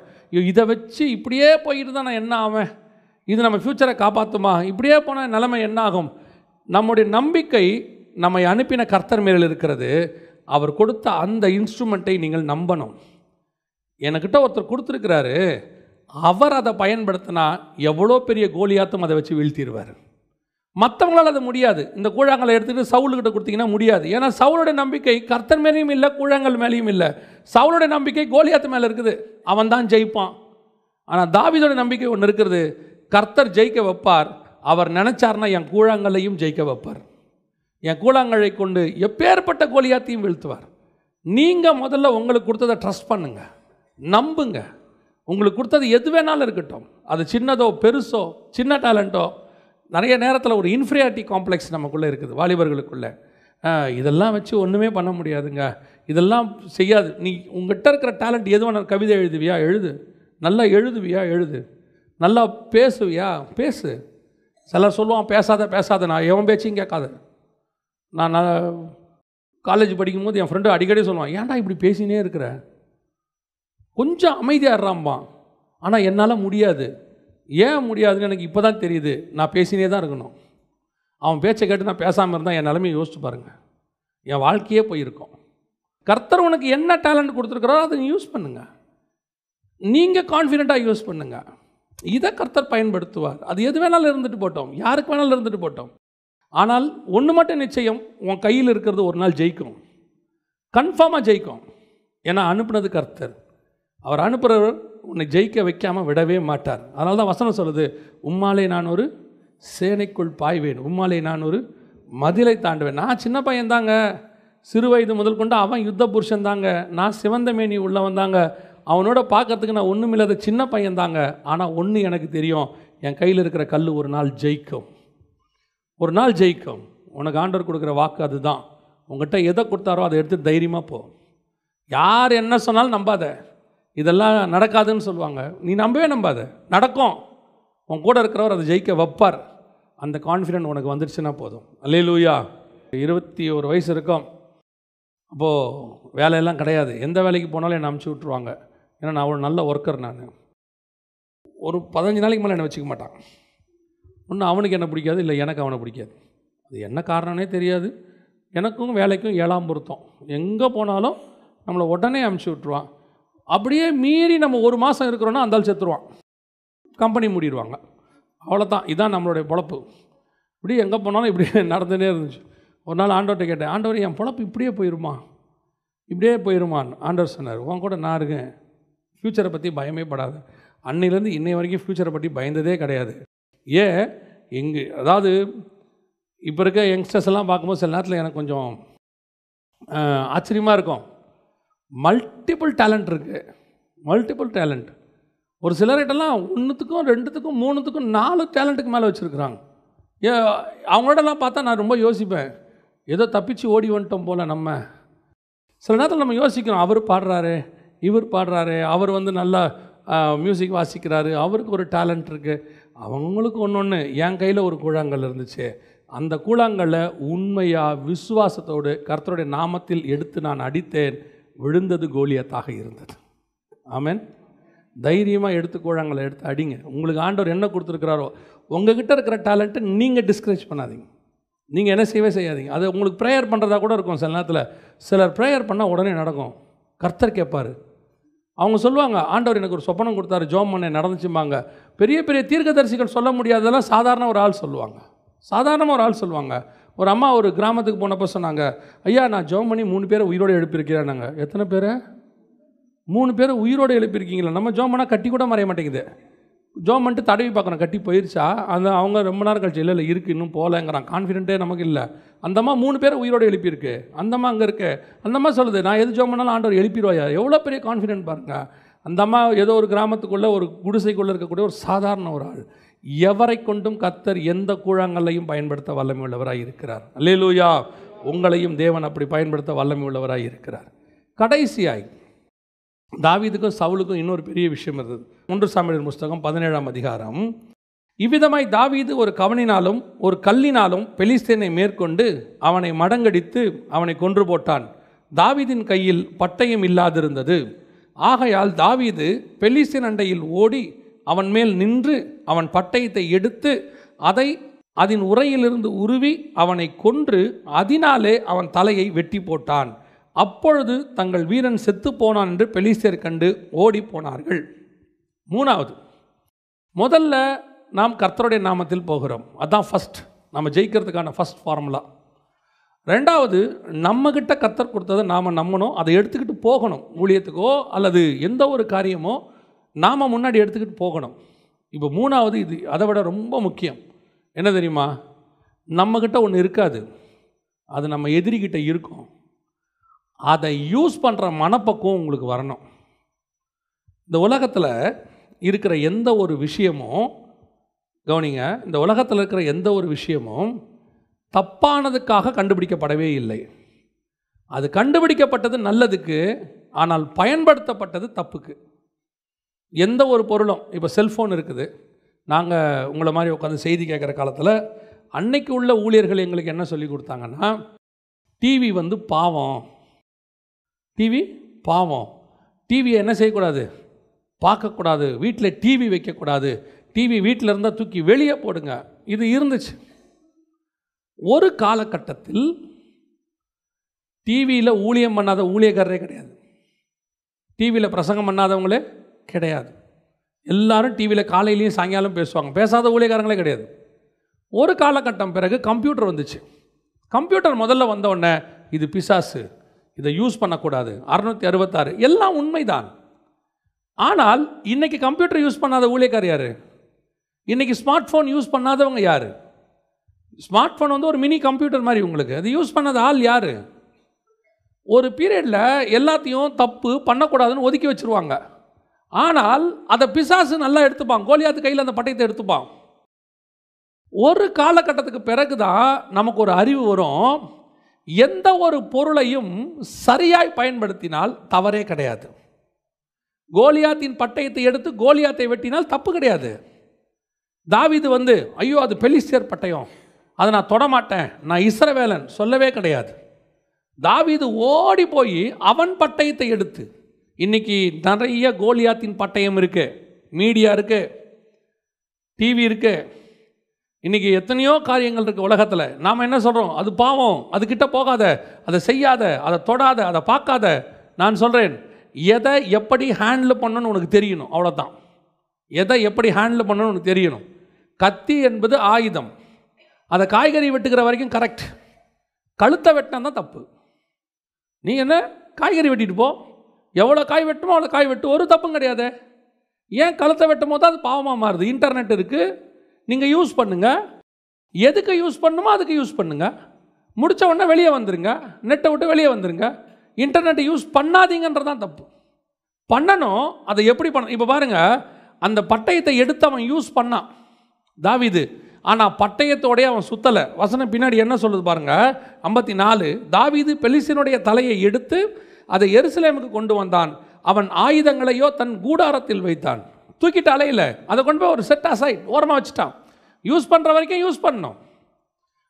இதை வச்சு இப்படியே போயிட்டு தான் நான் என்ன ஆவேன், இது நம்ம ஃப்யூச்சரை காப்பாற்றுமா, இப்படியே போனால் நிலைமை என்ன ஆகும். நம்முடைய நம்பிக்கை நம்மை அனுப்பின கர்த்தர் மேல் இருக்கிறது. அவர் கொடுத்த அந்த இன்ஸ்ட்ருமெண்ட்டை நீங்கள் நம்பணும். என்கிட்ட ஒருத்தர் கொடுத்துருக்கிறாரு, அவர் அதை பயன்படுத்தினா எவ்வளோ பெரிய கோலியாத்தும் அதை வச்சு வீழ்த்திடுவார். மற்றவங்களால் அது முடியாது. இந்த கூழாங்கலை எடுத்துகிட்டு சவுலுக்கிட்ட கொடுத்தீங்கன்னா முடியாது. ஏன்னா சவுளுடைய நம்பிக்கை கர்த்தர் மேலேயும் இல்லை, கூழாங்கல் மேலேயும் இல்லை. சவுளுடைய நம்பிக்கை கோலியாத்து மேலே இருக்குது, அவன் தான் ஜெயிப்பான். ஆனால் தாவீதோட நம்பிக்கை ஒன்று இருக்கிறது, கர்த்தர் ஜெயிக்க வைப்பார். அவர் நினச்சார்னா என் கூழாங்கல்லையும் ஜெயிக்க வைப்பார். என் கூழாங்கலை கொண்டு எப்பேற்பட்ட கோலியாத்தையும் வீழ்த்துவார். நீங்கள் முதல்ல உங்களுக்கு கொடுத்ததை ட்ரஸ்ட் பண்ணுங்க, நம்புங்க. உங்களுக்கு கொடுத்தது எது வேணாலும் இருக்கட்டும், அது சின்னதோ பெருசோ, சின்ன டேலண்ட்டோ. நிறைய நேரத்தில் ஒரு இன்ஃபீரியாரிட்டி காம்ப்ளெக்ஸ் நமக்குள்ளே இருக்குது வாலிபர்களுக்குள்ளே. இதெல்லாம் வச்சு ஒன்றுமே பண்ண முடியாதுங்க, இதெல்லாம் செய்யாது. நீ உங்கள்கிட்ட இருக்கிற டேலண்ட் எது வேணாலும், கவிதை எழுதுவியா எழுது, நல்லா எழுதுவியா எழுது, நல்லா பேசுவியா பேசு. சிலர் சொல்லுவான் பேசாத, நான் எவன் பேச்சையும் கேட்காத. நான் காலேஜ் படிக்கும்போது என் ஃப்ரெண்டு அடிக்கடி சொல்லுவான், ஏன்டா இப்படி பேசினே இருக்கிற, கொஞ்சம் அமைதியாடுறாம்பான். ஆனால் என்னால் முடியாது. ஏன் முடியாதுன்னு எனக்கு இப்போ தான் தெரியுது. நான் பேசினே தான் இருக்கணும். அவன் பேச்சை கேட்டு நான் பேசாமல் இருந்தால் என் நிலைமையை யோசிச்சு பாருங்கள், என் வாழ்க்கையே போயிருக்கும். கர்த்தர் உனக்கு என்ன டேலண்ட் கொடுத்துருக்குறோ அதை யூஸ் பண்ணுங்கள். நீங்கள் கான்ஃபிடெண்ட்டாக யூஸ் பண்ணுங்கள். இதை கர்த்தர் பயன்படுத்துவார். அது எது வேணாலும் இருந்துட்டு போட்டோம், யாருக்கு வேணாலும் இருந்துட்டு போட்டோம். ஆனால் ஒன்று மட்டும் நிச்சயம், உன் கையில் இருக்கிறது ஒரு நாள் ஜெயிக்கும், கன்ஃபார்மாக ஜெயிக்கும். ஏன்னா அனுப்புனது கர்த்தர். அவர் அனுப்புகிறவர் உன்னை ஜெயிக்க வைக்காமல் விடவே மாட்டார். அதனால தான் வசனம் சொல்லுது, உம்மாலே நான் ஒரு சேனைக்குள் பாய்வேன், உம்மாலே நான் ஒரு மதிலை தாண்டுவேன். நான் சின்ன பையன் தாங்க, சிறு வயது முதல் கொண்டு அவன் யுத்த புருஷன் தாங்க, நான் சிவந்த மேனி உள்ளவன் தாங்க, அவனோட பார்க்கறதுக்கு நான் ஒன்றும் இல்லாத சின்ன பையன் தாங்க. ஆனால் ஒன்று எனக்கு தெரியும், என் கையில் இருக்கிற கல் ஒரு நாள் ஜெயிக்கும், ஒரு நாள் ஜெயிக்கும். உனக்கு ஆண்டவர் கொடுக்குற வாக்கு அதுதான். உங்கள்கிட்ட எதை கொடுத்தாரோ அதை எடுத்து தைரியமாக போ. யார் என்ன சொன்னாலும் நம்பாத, இதெல்லாம் நடக்காதுன்னு சொல்லுவாங்க, நீ நம்பவே நம்பாத, நடக்கும். உன் கூட இருக்கிறவர் அதை ஜெயிக்க வைப்பார். அந்த கான்ஃபிடென்ட் உனக்கு வந்துடுச்சுன்னா போதும். அல்லேலூயா. 21 வயசு இருக்கும். அப்போது வேலையெல்லாம் கிடையாது, எந்த வேலைக்கு போனாலும் என்னை அமுச்சு விட்ருவாங்க. ஏன்னா நான் ஒரு நல்ல ஒர்க்கர். நான் ஒரு 15 நாளைக்கு மேலே என்னை வச்சுக்க மாட்டான். ஒன்று அவனுக்கு என்ன பிடிக்காது, இல்லை எனக்கு அவனை பிடிக்காது. அது என்ன காரணம்னே தெரியாது. எனக்கும் வேலைக்கும் 7ஆம் பொருத்தம். எங்கே போனாலும் நம்மளை உடனே அமுச்சு விட்ருவான். அப்படியே மீறி நம்ம ஒரு மாதம் இருக்கிறோன்னா அந்த ஆள் செத்துருவான், கம்பெனி மூடிடுவாங்க. அவ்வளோதான், இதுதான் நம்மளுடைய பொழப்பு. இப்படி எங்கே போனாலும் இப்படி நடந்துகிட்டே இருந்துச்சு. ஒரு நாள் ஆண்டவர்கிட்ட கேட்டேன், ஆண்டவர் என் பொழப்பு இப்படியே போயிருமான்னு. ஆண்டவர் சொன்னார், உன் கூட நான் இருக்கேன், ஃப்யூச்சரை பற்றி பயமே படாது. அன்னையிலேருந்து இன்னை வரைக்கும் ஃப்யூச்சரை பற்றி பயந்ததே கிடையாது. அதாவது இப்போ இருக்க யங்ஸ்டர்ஸ் எல்லாம் பார்க்கும்போது சில நேரத்தில் எனக்கு கொஞ்சம் ஆச்சரியமாக இருக்கும். மல்டிபிள் டேலண்ட் இருக்குது, மல்டிபிள் டேலண்ட். ஒரு சிலர்கிட்டலாம் 1த்துக்கும் 2த்துக்கும் 3த்துக்கும் 4 டேலண்ட்டுக்கு மேலே வச்சுருக்குறாங்க. அவங்களோடலாம் பார்த்தா நான் ரொம்ப யோசிப்பேன், ஏதோ தப்பிச்சு ஓடி வந்துட்டோம் போல். நம்ம சில நேரத்தில் நம்ம யோசிக்கிறோம், அவர் பாடுறாரு, இவர் பாடுறாரு, அவர் நல்லா மியூசிக் வாசிக்கிறாரு, அவருக்கு ஒரு டேலண்ட் இருக்குது. அவங்களுக்கு ஒன்று என் கையில் ஒரு கூழாங்கல் இருந்துச்சு, அந்த கூழாங்கல்லை உண்மையாக விசுவாசத்தோடு கர்த்தருடைய நாமத்தில் எடுத்து நான் அடித்தேன், விழுந்தது கோலியத்தாக இருந்தது. ஆமென். தைரியமாக எடுத்து கூழாங்கல்லை எடுத்து அடிங்க. உங்களுக்கு ஆண்டவர் என்ன கொடுத்துருக்கிறாரோ, உங்ககிட்ட இருக்கிற டேலண்ட்டை நீங்கள் டிஸ்கரேஜ் பண்ணாதீங்க, நீங்கள் என்ன செய்யாதீங்க. அது உங்களுக்கு ப்ரேயர் பண்ணுறதா கூட இருக்கும். சில நேரத்தில் சிலர் ப்ரேயர் பண்ணால் உடனே நடக்கும், கர்த்தர் கேட்பார். அவங்க சொல்லுவாங்க, ஆண்டவர் எனக்கு ஒரு சொப்பனம் கொடுத்தாரு, ஜோம் பண்ண நடந்துச்சும்பாங்க. பெரிய பெரிய தீர்க்கதரிசிகள் சொல்ல முடியாததெல்லாம் சாதாரண ஒரு ஆள் சொல்லுவாங்க, சாதாரணமாக ஒரு ஆள் சொல்லுவாங்க. ஒரு அம்மா ஒரு கிராமத்துக்கு போனப்போ சொன்னாங்க, ஐயா நான் ஜோம் பண்ணி 3 பேரை உயிரோடு எழுப்பியிருக்கிறேன். நாங்கள் எத்தனை பேரை? 3 பேரை உயிரோடு எழுப்பியிருக்கீங்களா? நம்ம ஜோம் பண்ணால் கட்டி கூட மறைய மாட்டேங்குது. ஜோம் பண்ணிட்டு தடவி பார்க்குறோம், கட்டி போயிடுச்சா? அவங்க ரொம்ப நேரம் கழிச்சு இல்லை இருக்குது இன்னும் போகலங்கிறான். கான்ஃபிடென்ட்டே நமக்கு இல்லை. அந்தம்மா 3 பேரை உயிரோடு எழுப்பியிருக்கு, அந்தம்மா அங்கே இருக்கு. அந்தம்மா சொல்லுது, நான் எது ஜோம் பண்ணாலும் ஆண்டவர் எழுப்பிடுவாயா? எவ்வளோ பெரிய கான்ஃபிடென்ட் பாருங்கள். அந்தம்மா ஏதோ ஒரு கிராமத்துக்குள்ளே ஒரு குடிசைக்குள்ளே இருக்கக்கூடிய ஒரு சாதாரண ஒரு ஆள். எவரை கொண்டும் கர்த்தர் எந்த கூழாங்கல்லையும் பயன்படுத்த வல்லமை உள்ளவராக இருக்கிறார். அல்லேலூயா. உங்களையும் தேவன் அப்படி பயன்படுத்த வல்லமை உள்ளவராக இருக்கிறார். கடைசியாய் தாவீதுக்கும் சவுலுக்கும் இன்னொரு பெரிய விஷயம் இருந்தது. 1 சாமுவேல் புஸ்தகம் 17ஆம் அதிகாரம் இவ்விதமாய் தாவீது ஒரு கவனினாலும் ஒரு கல்லினாலும் பெலிஸ்தேனை மேற்கொண்டு அவனை மடங்கடித்து அவனை கொன்று போட்டான். தாவீதின் கையில் பட்டயம் இல்லாதிருந்தது. ஆகையால் தாவீது பெலிஸ்தேன் அண்டையில் ஓடி அவன் மேல் நின்று அவன் பட்டயத்தை எடுத்து அதை அதன் உரையிலிருந்து உருவி அவனை கொன்று அதனாலே அவன் தலையை வெட்டி போட்டான். அப்பொழுது தங்கள் வீரன் செத்து போனான் என்று பெலிஸ்தேர் கண்டு ஓடி போனார்கள். மூணாவது, முதல்ல நாம் கர்த்தருடைய நாமத்தில் போகிறோம். அதுதான் ஃபஸ்ட், நம்ம ஜெயிக்கிறதுக்கான ஃபஸ்ட் ஃபார்முலா. ரெண்டாவது, நம்மக்கிட்ட கர்த்தர் கொடுத்ததை நாம் நம்பணும், அதை எடுத்துக்கிட்டு போகணும். ஊழியத்துக்கோ அல்லது எந்த ஒரு காரியமோ நாம் முன்னாடி எடுத்துக்கிட்டு போகணும். இப்போ மூணாவது, இது அதை விட ரொம்ப முக்கியம். என்ன தெரியுமா? நம்மக்கிட்ட ஒன்று இருக்காது, அது நம்ம எதிரிக்கிட்ட இருக்கும். அதை யூஸ் பண்ணுற மனப்பக்குவம் உங்களுக்கு வரணும். இந்த உலகத்தில் இருக்கிற எந்த ஒரு விஷயமும், கவனிங்க, இந்த உலகத்தில் இருக்கிற எந்த ஒரு விஷயமும் தப்பானதுக்காக கண்டுபிடிக்கப்படவே இல்லை. அது கண்டுபிடிக்கப்பட்டது நல்லதுக்கு, ஆனால் பயன்படுத்தப்பட்டது தப்புக்கு. எந்த ஒரு பொருளும், இப்போ செல்ஃபோன் இருக்குது. நாங்கள் உங்களை மாதிரி உட்காந்து செய்தி கேட்குற காலத்தில் அன்னைக்கு உள்ள ஊழியர்கள் எங்களுக்கு என்ன சொல்லி கொடுத்தாங்கன்னா, டிவி பாவம், டிவி பாவம், டிவியை என்ன செய்யக்கூடாது, பார்க்கக்கூடாது, வீட்டில் டிவி வைக்கக்கூடாது, டிவி வீட்டில் இருந்தால் தூக்கி வெளியே போடுங்க. இது இருந்துச்சு. ஒரு காலகட்டத்தில் டிவியில் ஊழியம் பண்ணாத ஊழியக்காரரே கிடையாது, டிவியில் பிரசங்கம் பண்ணாதவங்களே கிடையாது. எல்லாரும் டிவியில் காலையிலையும் சாயங்காலம் பேசுவாங்க, பேசாத ஊழியக்காரங்களே கிடையாது. ஒரு காலகட்டம் பிறகு கம்ப்யூட்டர் வந்துச்சு. கம்ப்யூட்டர் முதல்ல வந்தவுடனே இது பிசாசு, இதை யூஸ் பண்ணக்கூடாது, 666 எல்லாம் உண்மைதான். ஆனால் இன்றைக்கி கம்ப்யூட்டர் யூஸ் பண்ணாத ஊழியக்காரர் யார்? இன்றைக்கி ஸ்மார்ட் ஃபோன் யூஸ் பண்ணாதவங்க யார்? ஸ்மார்ட் ஃபோன் ஒரு மினி கம்ப்யூட்டர் மாதிரி உங்களுக்கு, அது யூஸ் பண்ணாத ஆள் யார்? ஒரு பீரியடில் எல்லாத்தையும் தப்பு பண்ணக்கூடாதுன்னு ஒதுக்கி வச்சுருவாங்க. ஆனால் அதை பிசாசு நல்லா எடுத்துப்பான், கோலியாத்து கையில் அந்த பட்டயத்தை எடுத்துப்பான். ஒரு காலகட்டத்துக்கு பிறகு தான் நமக்கு ஒரு அறிவு வரும், எந்த ஒரு பொருளையும் சரியாய் பயன்படுத்தினால் தவறே கிடையாது. கோலியாத்தின் பட்டயத்தை எடுத்து கோலியாத்தை வெட்டினால் தப்பு கிடையாது. தாவீது ஐயோ அது பெலிஸ்தேர் பட்டயம், அதை நான் தொடமாட்டேன், நான் இஸ்ரவேலன் சொல்லவே கிடையாது. தாவீது ஓடி போய் அவன் பட்டயத்தை எடுத்து, இன்னைக்கு நிறைய கோலியாத்தின் பட்டயம் இருக்கு, மீடியா இருக்கு, டிவி இருக்கு, இன்னைக்கு எத்தனையோ காரியங்கள் இருக்கு உலகத்தில். நாம் என்ன சொல்கிறோம்? அது பாவம், அதுக்கிட்ட போகாத, அதை செய்யாத, அதை தொடாத, அதை பார்க்காத. நான் சொல்கிறேன், எதை எப்படி ஹேண்டில் பண்ணணும்னு உனக்கு தெரியணும், அவ்வளோதான். எதை எப்படி ஹேண்டில் பண்ணணும்னு உனக்கு தெரியணும். கத்தி என்பது ஆயுதம், அதை காய்கறி வெட்டுக்கிற வரைக்கும் கரெக்ட், கழுத்தை வெட்டினா தான் தப்பு. நீ என்ன காய்கறி வெட்டிட்டு போ, எவ்வளோ காய் வெட்டுமோ அவ்வளோ காய் வெட்டு, ஒரு தப்பும் கிடையாது. ஏன் கழுத்தை வெட்டும் போது அது பாவமாக மாறுது? இன்டர்நெட் இருக்குது, நீங்கள் யூஸ் பண்ணுங்கள், எதுக்கு யூஸ் பண்ணணுமோ அதுக்கு யூஸ் பண்ணுங்கள். முடித்த உடனே வெளியே வந்துடுங்க, நெட்டை விட்டு வெளியே வந்துடுங்க. இன்டர்நெட்டை யூஸ் பண்ணாதீங்கன்றது தான் தப்பு. பண்ணணும், அதை எப்படி பண்ண? இப்போ பாருங்கள், அந்த பட்டயத்தை எடுத்து அவன் யூஸ் பண்ணான் தாவீது, ஆனால் பட்டயத்தோடைய அவன் சுத்தலை. வசனம் பின்னாடி என்ன சொல்லுது பாருங்கள், 54. தாவீது பெலிஸ்தீனுடைய தலையை எடுத்து அதை எருசலேமுக்கு கொண்டு வந்தான், அவன் ஆயுதங்களையோ தன் கூடாரத்தில் வைத்தான். தூக்கிட்டு அலையில, அதை கொண்டு போய் ஒரு செட் அசைட் ஓரமாக வச்சுட்டான். யூஸ் பண்ணுற வரைக்கும் யூஸ் பண்ணணும்,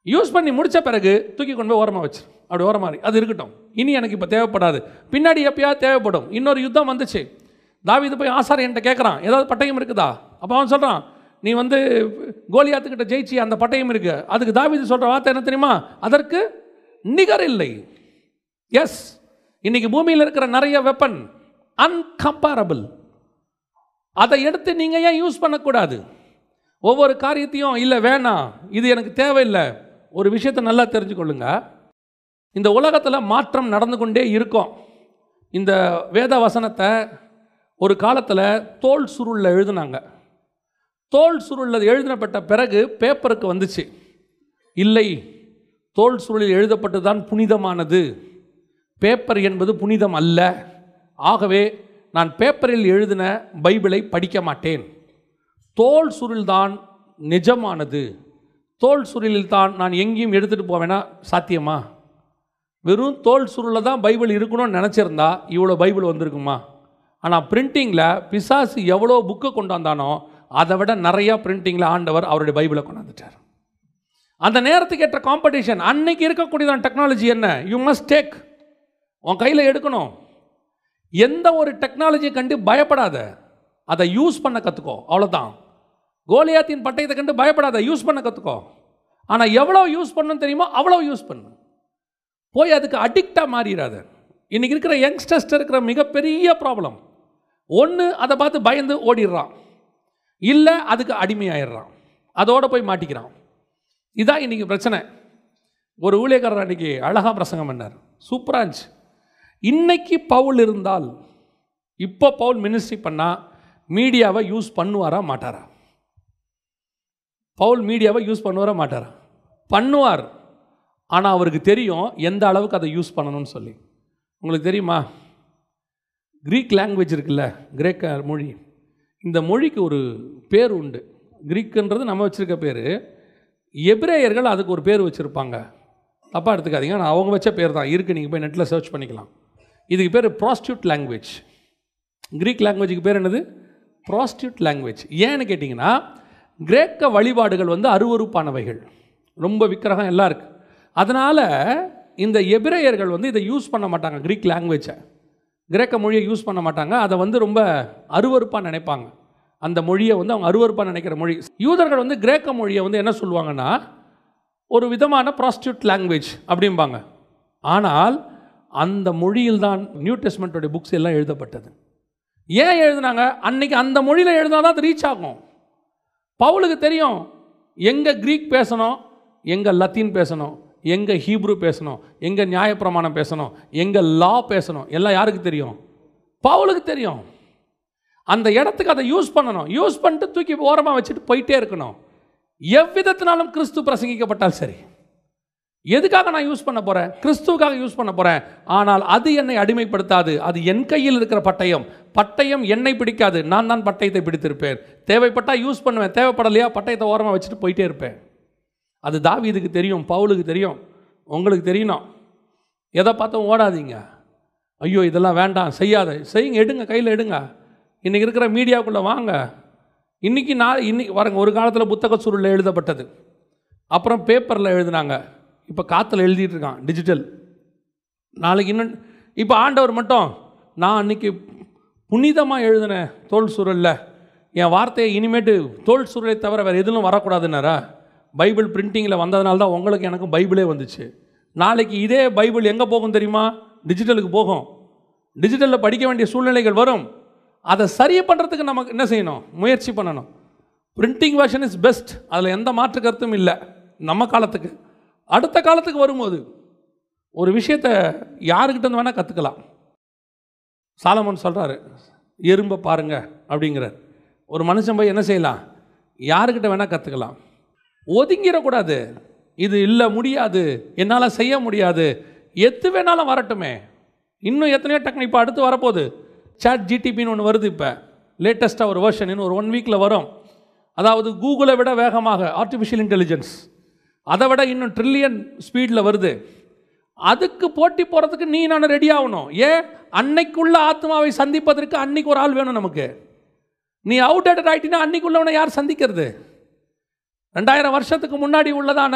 யூஸ் பண்ணி முடித்த பிறகு தூக்கி கொண்டு போய் ஓரமாக வச்சு, அப்படி ஓரமாக அது இருக்கட்டும், இனி எனக்கு இப்போ தேவைப்படாது, பின்னாடி எப்பயாவது தேவைப்படும். இன்னொரு யுத்தம் வந்துச்சு, தாவீது போய் ஆசாரியன்ட்ட கேட்குறான், ஏதாவது பட்டயம் இருக்குதா? அப்போ அவன் சொல்கிறான், நீ கோலியாத்துக்கிட்ட ஜெயிச்சி அந்த பட்டயம் இருக்கு. அதுக்கு தாவீது சொல்கிற வார்த்தை என்ன தெரியுமா? அதற்கு நிகர் இல்லை. எஸ், இன்னைக்கு பூமியில் இருக்கிற நிறைய வெப்பன் அன்கம்பேரபிள், அதை எடுத்து நீங்கள் ஏன் யூஸ் பண்ணக்கூடாது? ஒவ்வொரு காரியத்தையும் இல்லை வேணாம், இது எனக்கு தேவையில்லை. ஒரு விஷயத்தை நல்லா தெரிஞ்சுக்கொள்ளுங்க, இந்த உலகத்தில் மாற்றம் நடந்து கொண்டே இருக்கும். இந்த வேத வசனத்தை ஒரு காலத்தில் தோல் சுருளில் எழுதுனாங்க. தோல் சுருளில் எழுதினப்பட்ட பிறகு பேப்பருக்கு வந்துச்சு, இல்லை தோல் சுருளில் எழுதப்பட்டு தான் புனிதமானது, பேப்பர் என்பது புனிதம் அல்ல, ஆகவே நான் பேப்பரில் எழுதின பைபிளை படிக்க மாட்டேன், தோல் சுருள்தான் நிஜமானது, தோல் சுருளில் தான் நான் எங்கேயும் எடுத்துகிட்டு போவேன்னா சாத்தியமா? வெறும் தோல் சுருளில் தான் பைபிள் இருக்கணும்னு நினச்சிருந்தா இவ்வளோ பைபிள் வந்திருக்குமா? ஆனால் பிரிண்டிங்கில் பிசாசு எவ்வளோ புக்கை கொண்டு வந்தானோ அதை விட நிறையா பிரிண்டிங்கில் ஆண்டவர் அவருடைய பைபிளை கொண்டாந்துட்டார். அந்த நேரத்துக்கு ஏற்ற காம்படிஷன். அன்னைக்கு இருக்கக்கூடியதான் டெக்னாலஜி என்ன, யூ மஸ்ட் டேக், உன் கையில் எடுக்கணும். எந்த ஒரு டெக்னாலஜியை கண்டு பயப்படாத, அதை யூஸ் பண்ண கற்றுக்கோ, அவ்வளோதான். கோலியாத்தின் பட்டயத்தை கண்டு பயப்படாத, யூஸ் பண்ண கற்றுக்கோ. ஆனால் எவ்வளோ யூஸ் பண்ணணும்னு தெரியுமோ அவ்வளோ யூஸ் பண்ணு. போய் அதுக்கு அடிக்டாக மாறிடாத. இன்றைக்கி இருக்கிற யங்ஸ்டர்ஸ்ட்டு இருக்கிற மிகப்பெரிய ப்ராப்ளம், ஒன்று அதை பார்த்து பயந்து ஓடிடுறான், இல்லை அதுக்கு அடிமையாயிடுறான், அதோடு போய் மாட்டிக்கிறான். இதான் இன்றைக்கி பிரச்சனை. ஒரு ஊழியக்காரர் அன்றைக்கி அழகாக பிரசங்கம் பண்ணார், சூப்பராக இருந்துச்சு. இன்னைக்கு பவுல் இருந்தால், இப்போ பவுல் மினிஸ்ட்ரி பண்ணால் மீடியாவை யூஸ் பண்ணுவாரா மாட்டாரா? பவுல் மீடியாவை யூஸ் பண்ணுவாரா மாட்டாரா? பண்ணுவார். ஆனால் அவருக்கு தெரியும் எந்த அளவுக்கு அதை யூஸ் பண்ணணும்னு சொல்லி. உங்களுக்கு தெரியுமா, கிரீக் லாங்குவேஜ் இருக்குல்ல, கிரேக்க மொழி, இந்த மொழிக்கு ஒரு பேர் உண்டு. கிரீக்குன்றது நம்ம வச்சுருக்க பேர், எபிரேயர்கள் அதுக்கு ஒரு பேர் வச்சுருப்பாங்க. தப்பாக எடுத்துக்காதீங்க, நான் அவங்க வச்ச பேர் தான் இருக்குது, நீங்கள் போய் நெட்டில் சர்ச் பண்ணிக்கலாம். இதுக்கு பேர் ப்ராஸ்டியூட் லாங்குவேஜ். கிரீக் லாங்குவேஜுக்கு பேர் என்னது? Prostitute language. ஏன்னு கேட்டிங்கன்னா, கிரேக்க வழிபாடுகள் வந்து அருவருப்பானவைகள், ரொம்ப விக்கிரகம் எல்லாம் இருக்குது. அதனால் இந்த எபிரேயர்கள் வந்து இதை யூஸ் பண்ண மாட்டாங்க, கிரீக் லாங்குவேஜை, கிரேக்க மொழியை யூஸ் பண்ண மாட்டாங்க. அதை வந்து ரொம்ப அருவருப்பாக நினைப்பாங்க. அந்த மொழியை வந்து அவங்க அருவருப்பாக நினைக்கிற மொழி. யூதர்கள் வந்து கிரேக்க மொழியை வந்து என்ன சொல்லுவாங்கன்னா, ஒரு விதமான ப்ராஸ்டியூட் லாங்குவேஜ் அப்படிம்பாங்க. ஆனால் அந்த மொழியில் தான் நியூ டெஸ்ட்மெண்ட்டோடைய புக்ஸ் எல்லாம் எழுதப்பட்டது. ஏன் எழுதுனாங்க? அன்னைக்கு அந்த மொழியில் எழுதினா தான் அது ரீச் ஆகும். பவுலுக்கு தெரியும் எங்கே கிரீக் பேசணும், எங்கே லத்தீன் பேசணும், எங்கே ஹீப்ரு பேசணும், எங்கே நியாயப்பிரமாணம் பேசணும், எங்கே லா பேசணும், எல்லாம் யாருக்கு தெரியும்? பவுலுக்கு தெரியும். அந்த இடத்துக்கு அதை யூஸ் பண்ணணும். யூஸ் பண்ணிட்டு தூக்கி ஓரமாக வச்சுட்டு போயிட்டே இருக்கணும். எவ்விதத்தினாலும் கிறிஸ்து பிரசங்கிக்கப்பட்டால் சரி. எதுக்காக நான் யூஸ் பண்ண போகிறேன்? கிறிஸ்துவுக்காக யூஸ் பண்ண போகிறேன். ஆனால் அது என்னை அடிமைப்படுத்தாது. அது என் கையில் இருக்கிற பட்டயம். பட்டயம் என்னை பிடிக்காது, நான் தான் பட்டயத்தை பிடித்திருப்பேன். தேவைப்பட்டால் யூஸ் பண்ணுவேன், தேவைப்படலையா பட்டயத்தை ஓரமாக வச்சுட்டு போயிட்டே இருப்பேன். அது தாவீதுக்கு தெரியும், பவுலுக்கு தெரியும், உங்களுக்கு தெரியணும். எதை பார்த்தும் ஓடாதீங்க, ஐயோ இதெல்லாம் வேண்டாம் செய்யாத, செய்யுங்க, எடுங்க, கையில் எடுங்க. இன்றைக்கி இருக்கிற மீடியாவுக்குள்ளே வாங்க. இன்றைக்கி வரங்க. ஒரு காலத்தில் புத்தக சுருளில் எழுதப்பட்டது, அப்புறம் பேப்பரில் எழுதினாங்க, இப்போ காற்றுல எழுதிட்டு இருக்கான், டிஜிட்டல். நாளைக்கு இன்னும் இப்போ ஆண்டவர் மட்டும், நான் அன்றைக்கி புனிதமாக எழுதினேன் தோல் சுருளில், என் வார்த்தையை இனிமேட்டு தோல் சுருளை தவிர வேறு எதுவும் வரக்கூடாதுன்னாரா? பைபிள் பிரிண்டிங்கில் வந்ததுனால தான் உங்களுக்கு எனக்கும் பைபிளே வந்துச்சு. நாளைக்கு இதே பைபிள் எங்கே போகும் தெரியுமா? டிஜிட்டலுக்கு போகும். டிஜிட்டலில் படிக்க வேண்டிய சூழ்நிலைகள் வரும். அதை சரி பண்ணுறதுக்கு நமக்கு என்ன செய்யணும்? முயற்சி பண்ணணும். பிரிண்டிங் வெர்ஷன் இஸ் பெஸ்ட், அதில் எந்த மாற்று கருத்தும் இல்லை. நம்ம காலத்துக்கு, அடுத்த காலத்துக்கு வரும்போது ஒரு விஷயத்தை யாருக்கிட்ட வேணால் கற்றுக்கலாம். சாலமோன் சொல்கிறாரு, எறும்பை பாருங்க அப்படிங்கிறார். ஒரு மனுஷன் போய் என்ன செய்யலாம்? யாருக்கிட்ட வேணால் கற்றுக்கலாம். ஒதுங்கிடக்கூடாது. இது இல்லை, முடியாது, என்னால் செய்ய முடியாது, எது வேணாலும் வரட்டுமே. இன்னும் எத்தனையோ டெக்னிக் இப்போ அடுத்து வரப்போகுது. சாட் ஜிடிபின்னு ஒன்று வருது, இப்போ லேட்டஸ்ட்டாக ஒரு வெர்ஷன், இன்னும் ஒரு 1 வீக்கில் வரும். அதாவது கூகுளை விட வேகமாக ஆர்டிஃபிஷியல் இன்டெலிஜென்ஸ், அதை விட இன்னும் ட்ரில்லியன் ஸ்பீடில் வருது. அதுக்கு போட்டி போகிறதுக்கு நீ நான் ரெடி ஆகணும். ஏன்? அன்னைக்குள்ள ஆத்மாவை சந்திப்பதற்கு அன்னைக்கு ஒரு ஆள் வேணும் நமக்கு. நீ அவுடேட்டட் ஆகிட்டினா அன்னைக்கு உள்ளவனை யார் சந்திக்கிறது? 2000 வருஷத்துக்கு முன்னாடி உள்ளதான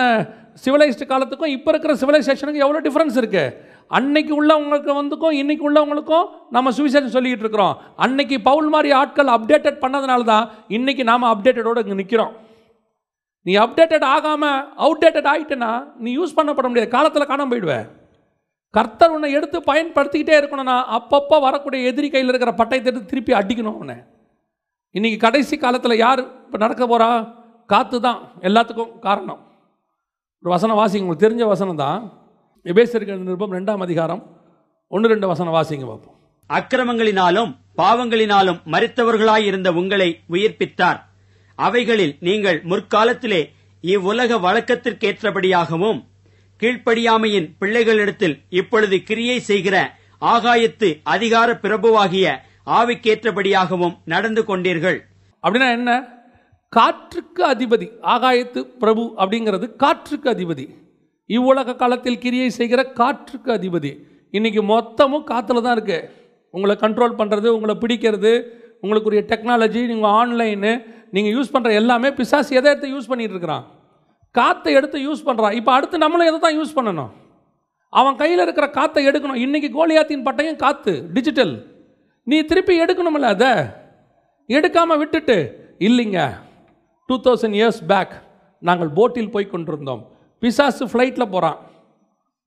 சிவிலைஸ்டு காலத்துக்கும் இப்போ இருக்கிற சிவிலைசேஷனுக்கும் எவ்வளோ டிஃப்ரென்ஸ் இருக்குது. அன்னைக்கு உள்ளவங்களுக்கு வந்துக்கும் இன்னைக்கு உள்ளவங்களுக்கும் நம்ம சுவிசேஷம் சொல்லிக்கிட்டு இருக்கிறோம். அன்னைக்கு பவுல் மாதிரி ஆட்கள் அப்டேட்டட் பண்ணதுனால தான் இன்றைக்கி நாம் அப்டேட்டடோடு இங்கே நிற்கிறோம். நீ அப்டேட்டட் ஆகாமல் அவுடேட்டட் ஆகிட்டேன்னா நீ யூஸ் பண்ணப்பட முடியாது, காலத்தில் காணாம போயிடுவேன். கர்த்தர் உன்னை எடுத்து பயன்படுத்திக்கிட்டே இருக்கணும்னா அப்பப்போ வரக்கூடிய எதிரி கையில் இருக்கிற பட்டயத்தை எடுத்து திருப்பி அடிக்கணும் உன்னை. இன்றைக்கி கடைசி காலத்தில் யார் இப்போ நடக்க போகிறா? காற்று தான் எல்லாத்துக்கும் காரணம். ஒரு வசனம் வாசிங்க, உங்களுக்கு தெரிஞ்ச வசனம் தான். எபேசியர்கள் நிருபம் 2ஆம் அதிகாரம் 1-2 வசனம் வாசிங்க பார்ப்போம். அக்கிரமங்களினாலும் பாவங்களினாலும் மரித்தவர்களாயிருந்த உங்களை உயிர்ப்பித்தார். அவைகளில் நீங்கள் முற்காலத்திலே இவ்வுலக வழக்கத்திற்கேற்றபடியாகவும் கீழ்ப்படியாமையின் பிள்ளைகளிடத்தில் இப்பொழுது கிரியை செய்கிற ஆகாயத்து அதிகார பிரபுவாகிய ஆவிக்கேற்றபடியாகவும் நடந்து கொண்டீர்கள். அப்படின்னா என்ன? காற்றுக்கு அதிபதி. ஆகாயத்து பிரபு அப்படிங்கிறது காற்றுக்கு அதிபதி. இவ்வுலக காலத்தில் கிரியை செய்கிற காற்றுக்கு அதிபதி. இன்றைக்கி மொத்தமும் காற்றுல தான் இருக்குது. உங்களை கண்ட்ரோல் பண்ணுறது, உங்களை பிடிக்கிறது, உங்களுக்குரிய டெக்னாலஜி, நீங்கள் ஆன்லைனு, நீங்கள் யூஸ் பண்ணுற எல்லாமே பிசாசு எதை எடுத்து யூஸ் பண்ணிகிட்டு இருக்கிறான்? காற்றை எடுத்து யூஸ் பண்ணுறான். இப்போ அடுத்து நம்மளும் எதை தான் யூஸ் பண்ணணும்? அவன் கையில் இருக்கிற காற்றை எடுக்கணும். இன்றைக்கி கோலியாத்தின் பட்டயம் காற்று, டிஜிட்டல். நீ திருப்பி எடுக்கணுமில்ல, அதை எடுக்காமல் விட்டுட்டு இல்லைங்க 2000 years பேக் நாங்கள் போட்டில் போய் கொண்டிருந்தோம். பிசாசு ஃப்ளைட்டில் போகிறான்,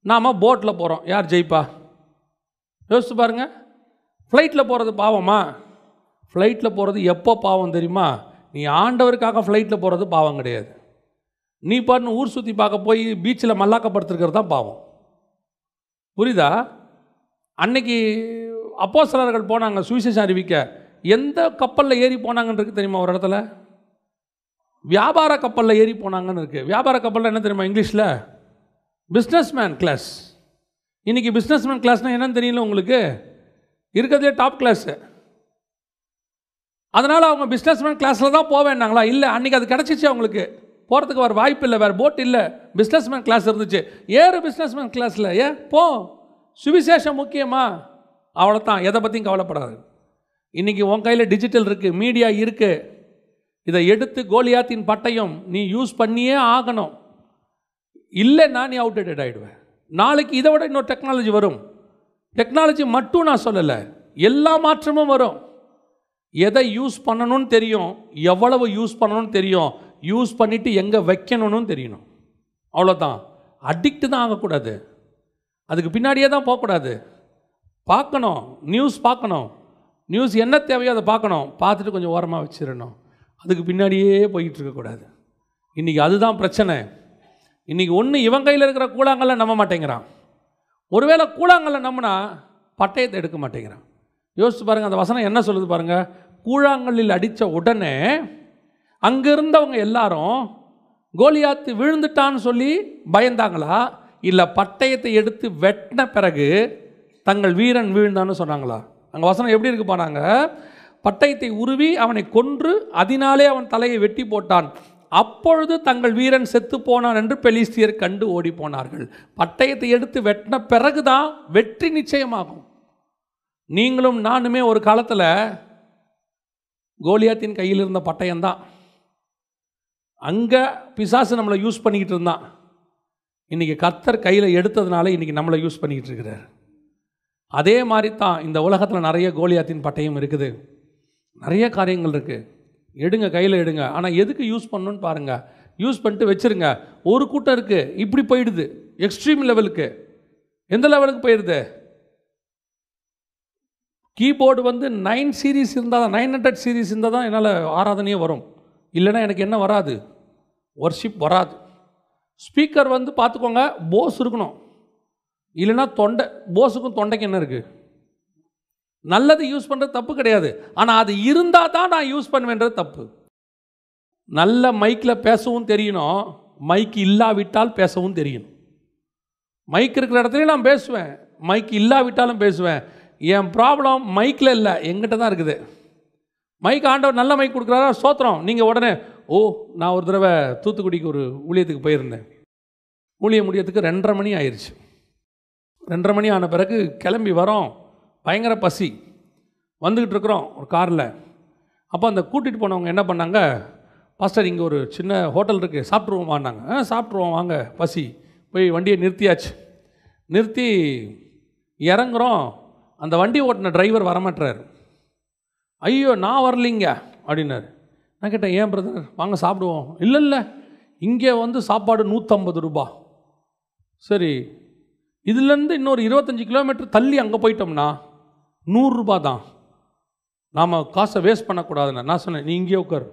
நாம் போட்டில் போகிறோம். யார் ஜெயிப்பா? யோசிச்சு பாருங்கள். ஃப்ளைட்டில் போகிறது பாவமா? ஃப்ளைட்டில் போகிறது எப்போ பாவம் தெரியுமா? நீ ஆண்டவருக்காக ஃப்ளைட்டில் போகிறது பாவம் கிடையாது. நீ பாட்டு ஊர் சுற்றி பார்க்க போய் பீச்சில் மல்லாக்கப்படுத்துக்கிறது தான் பாவம். புரியுதா? அன்னைக்கு அப்போஸ்தலர்கள் போனாங்க சுவிசேஷம் அறிவிக்க. எந்த கப்பலில் ஏறி போனாங்கன்னு இருக்குது தெரியுமா? ஒரு இடத்துல வியாபார கப்பலில் ஏறி போனாங்கன்னு இருக்குது. வியாபார கப்பலில் என்ன தெரியுமா இங்கிலீஷில்? Businessman class. இன்றைக்கி பிஸ்னஸ்மேன் கிளாஸ்னால் என்னன்னு தெரியல உங்களுக்கு? இருக்கிறதே டாப் கிளாஸு. அதனால் அவங்க பிஸ்னஸ்மேன் கிளாஸில் தான் போவேன்னாங்களா? இல்லை, அன்றைக்கி அது கிடச்சிச்சு அவங்களுக்கு. போகிறதுக்கு வேறு வாய்ப்பு இல்லை, வேறு போட் இல்லை, பிஸ்னஸ்மேன் கிளாஸ் இருந்துச்சு. ஏறு பிஸ்னஸ்மேன் கிளாஸில், ஏன் போ, சுவிசேஷம் முக்கியமா? அவ்வளோதான், எதை பற்றியும் கவலைப்படாது. இன்றைக்கி உன் கையில் டிஜிட்டல் இருக்குது, மீடியா இருக்குது. இதை எடுத்து கோலியாத்தின் பட்டயம் நீ யூஸ் பண்ணியே ஆகணும். இல்லைன்னா நீ அவுட்டேட்டட் ஆகிடுவேன். நாளைக்கு இதை விட இன்னொரு டெக்னாலஜி வரும். டெக்னாலஜி மட்டும் நான் சொல்லலை, எல்லா மாற்றமும் வரும். எதை யூஸ் பண்ணணும்னு தெரியும், எவ்வளவு யூஸ் பண்ணணும்னு தெரியும், யூஸ் பண்ணிவிட்டு எங்கே வைக்கணும்னு தெரியணும். அவ்வளோதான். அடிக்ட் தான் ஆகக்கூடாது, அதுக்கு பின்னாடியே தான் போகக்கூடாது. பார்க்கணும், நியூஸ் பார்க்கணும், நியூஸ் என்ன தேவையோ அதை பார்க்கணும், பார்த்துட்டு கொஞ்சம் ஓரமாக வச்சிடணும். அதுக்கு பின்னாடியே போய்கிட்டு இருக்கக்கூடாது. இன்றைக்கி அதுதான் பிரச்சனை. இன்றைக்கி ஒன்று இவன் கையில் இருக்கிற கூழாங்கல்ல நம்ப மாட்டேங்கிறான். ஒருவேளை கூழாங்கல்ல நம்பினா பட்டயத்தை எடுக்க மாட்டேங்கிறான். யோசிச்சு பாருங்கள், அந்த வசனம் என்ன சொல்லுது பாருங்கள். கூழாங்கல்லில் அடித்த உடனே அங்கே இருந்தவங்க எல்லாரும் கோலியாத்து விழுந்துட்டான்னு சொல்லி பயந்தாங்களா, இல்லை பட்டயத்தை எடுத்து வெட்டின பிறகு தங்கள் வீரன் வீழ்ந்தான்னு சொன்னாங்களா? அங்கே வசனம் எப்படி இருக்கு பாருங்க. பட்டயத்தை உருவி அவனை கொன்று அதனாலே அவன் தலையை வெட்டி போட்டான். அப்பொழுது தங்கள் வீரன் செத்து போனான் என்று பெலிஸ்தியர் கண்டு ஓடி போனார்கள். பட்டயத்தை எடுத்து வெட்டின பிறகுதான் வெற்றி நிச்சயமாகும். நீங்களும் நானுமே ஒரு காலத்தில் கோலியாத்தின் கையில் இருந்த பட்டயம்தான். அங்கே பிசாசு நம்மளை யூஸ் பண்ணிக்கிட்டு இருந்தான். இன்றைக்கி கர்த்தர் கையில் எடுத்ததுனால இன்றைக்கி நம்மளை யூஸ் பண்ணிக்கிட்டு இருக்கிறார். அதே மாதிரி தான் இந்த உலகத்தில் நிறைய கோலியாத்தின் பட்டயம் இருக்குது, நிறைய காரியங்கள் இருக்குது. எடுங்க, கையில் எடுங்க. ஆனால் எதுக்கு யூஸ் பண்ணணுன்னு பாருங்கள். யூஸ் பண்ணிட்டு வச்சுருங்க. ஒரு கூட்டம் இருக்குது இப்படி போயிடுது, எக்ஸ்ட்ரீம் லெவலுக்கு. எந்த லெவலுக்கு போயிடுது? கீபோர்டு 9 சீரீஸ் இருந்தால் தான், 900 சீரீஸ் இருந்தால் தான் என்னால் ஆராதனையே வரும். இல்லைன்னா எனக்கு என்ன வராது, வர்ஷிப் வராது. ஸ்பீக்கர் பார்த்துக்கோங்க, போஸ் இருக்கணும். இல்லைன்னா தொண்டை, போஸுக்கும் தொண்டைக்கு என்ன இருக்குது? நல்லது யூஸ் பண்ணுறது தப்பு கிடையாது, ஆனால் அது இருந்தால் தான் நான் யூஸ் பண்ணுவேன்றது தப்பு. நல்ல மைக்கில் பேசவும் தெரியணும், மைக் இல்லாவிட்டால் பேசவும் தெரியணும். மைக் இருக்கிற இடத்துலையும் நான் பேசுவேன், மைக் இல்லாவிட்டாலும் பேசுவேன். என் ப்ராப்ளம் மைக்கில் இல்லை, எங்கிட்ட தான் இருக்குது. மைக் ஆண்டவர் நல்ல மைக் கொடுக்குறாரா, சோத்திரம். நீங்கள் உடனே நான் ஒரு தடவை தூத்துக்குடிக்கு ஒரு ஊழியத்துக்கு போயிருந்தேன். ஊழியம் முடியறதுக்கு 2:30 மணி ஆயிடுச்சு. 2:30 மணி ஆன பிறகு கிளம்பி வரோம், பயங்கர பசி. வந்துக்கிட்டு இருக்கிறோம் ஒரு காரில். அப்போ அந்த கூட்டிகிட்டு போனவங்க என்ன பண்ணாங்க, பாஸ்டர் இங்கே ஒரு சின்ன ஹோட்டல் இருக்குது, சாப்பிட்ருவோம் வாங்க. சாப்பிட்ருவோம் வாங்க, பசி. போய் வண்டியை நிறுத்தியாச்சு. நிறுத்தி இறங்குறோம். அந்த வண்டி ஓட்டின டிரைவர் வரமாட்டார். ஐயோ நான் வரலிங்க அப்படின்னாரு. நான் கேட்டேன், ஏன் பிரதர், வாங்க சாப்பிடுவோம். இல்லை இங்கே சாப்பாடு 150 ரூபா. சரி, இதுலேருந்து இன்னொரு 25 கிலோமீட்டர் தள்ளி அங்கே போயிட்டோம்னா 100 ரூபா தான். நாம் காசை வேஸ்ட் பண்ணக்கூடாதுன்னு நான் சொன்னேன். நீ இங்கே உட்கார்,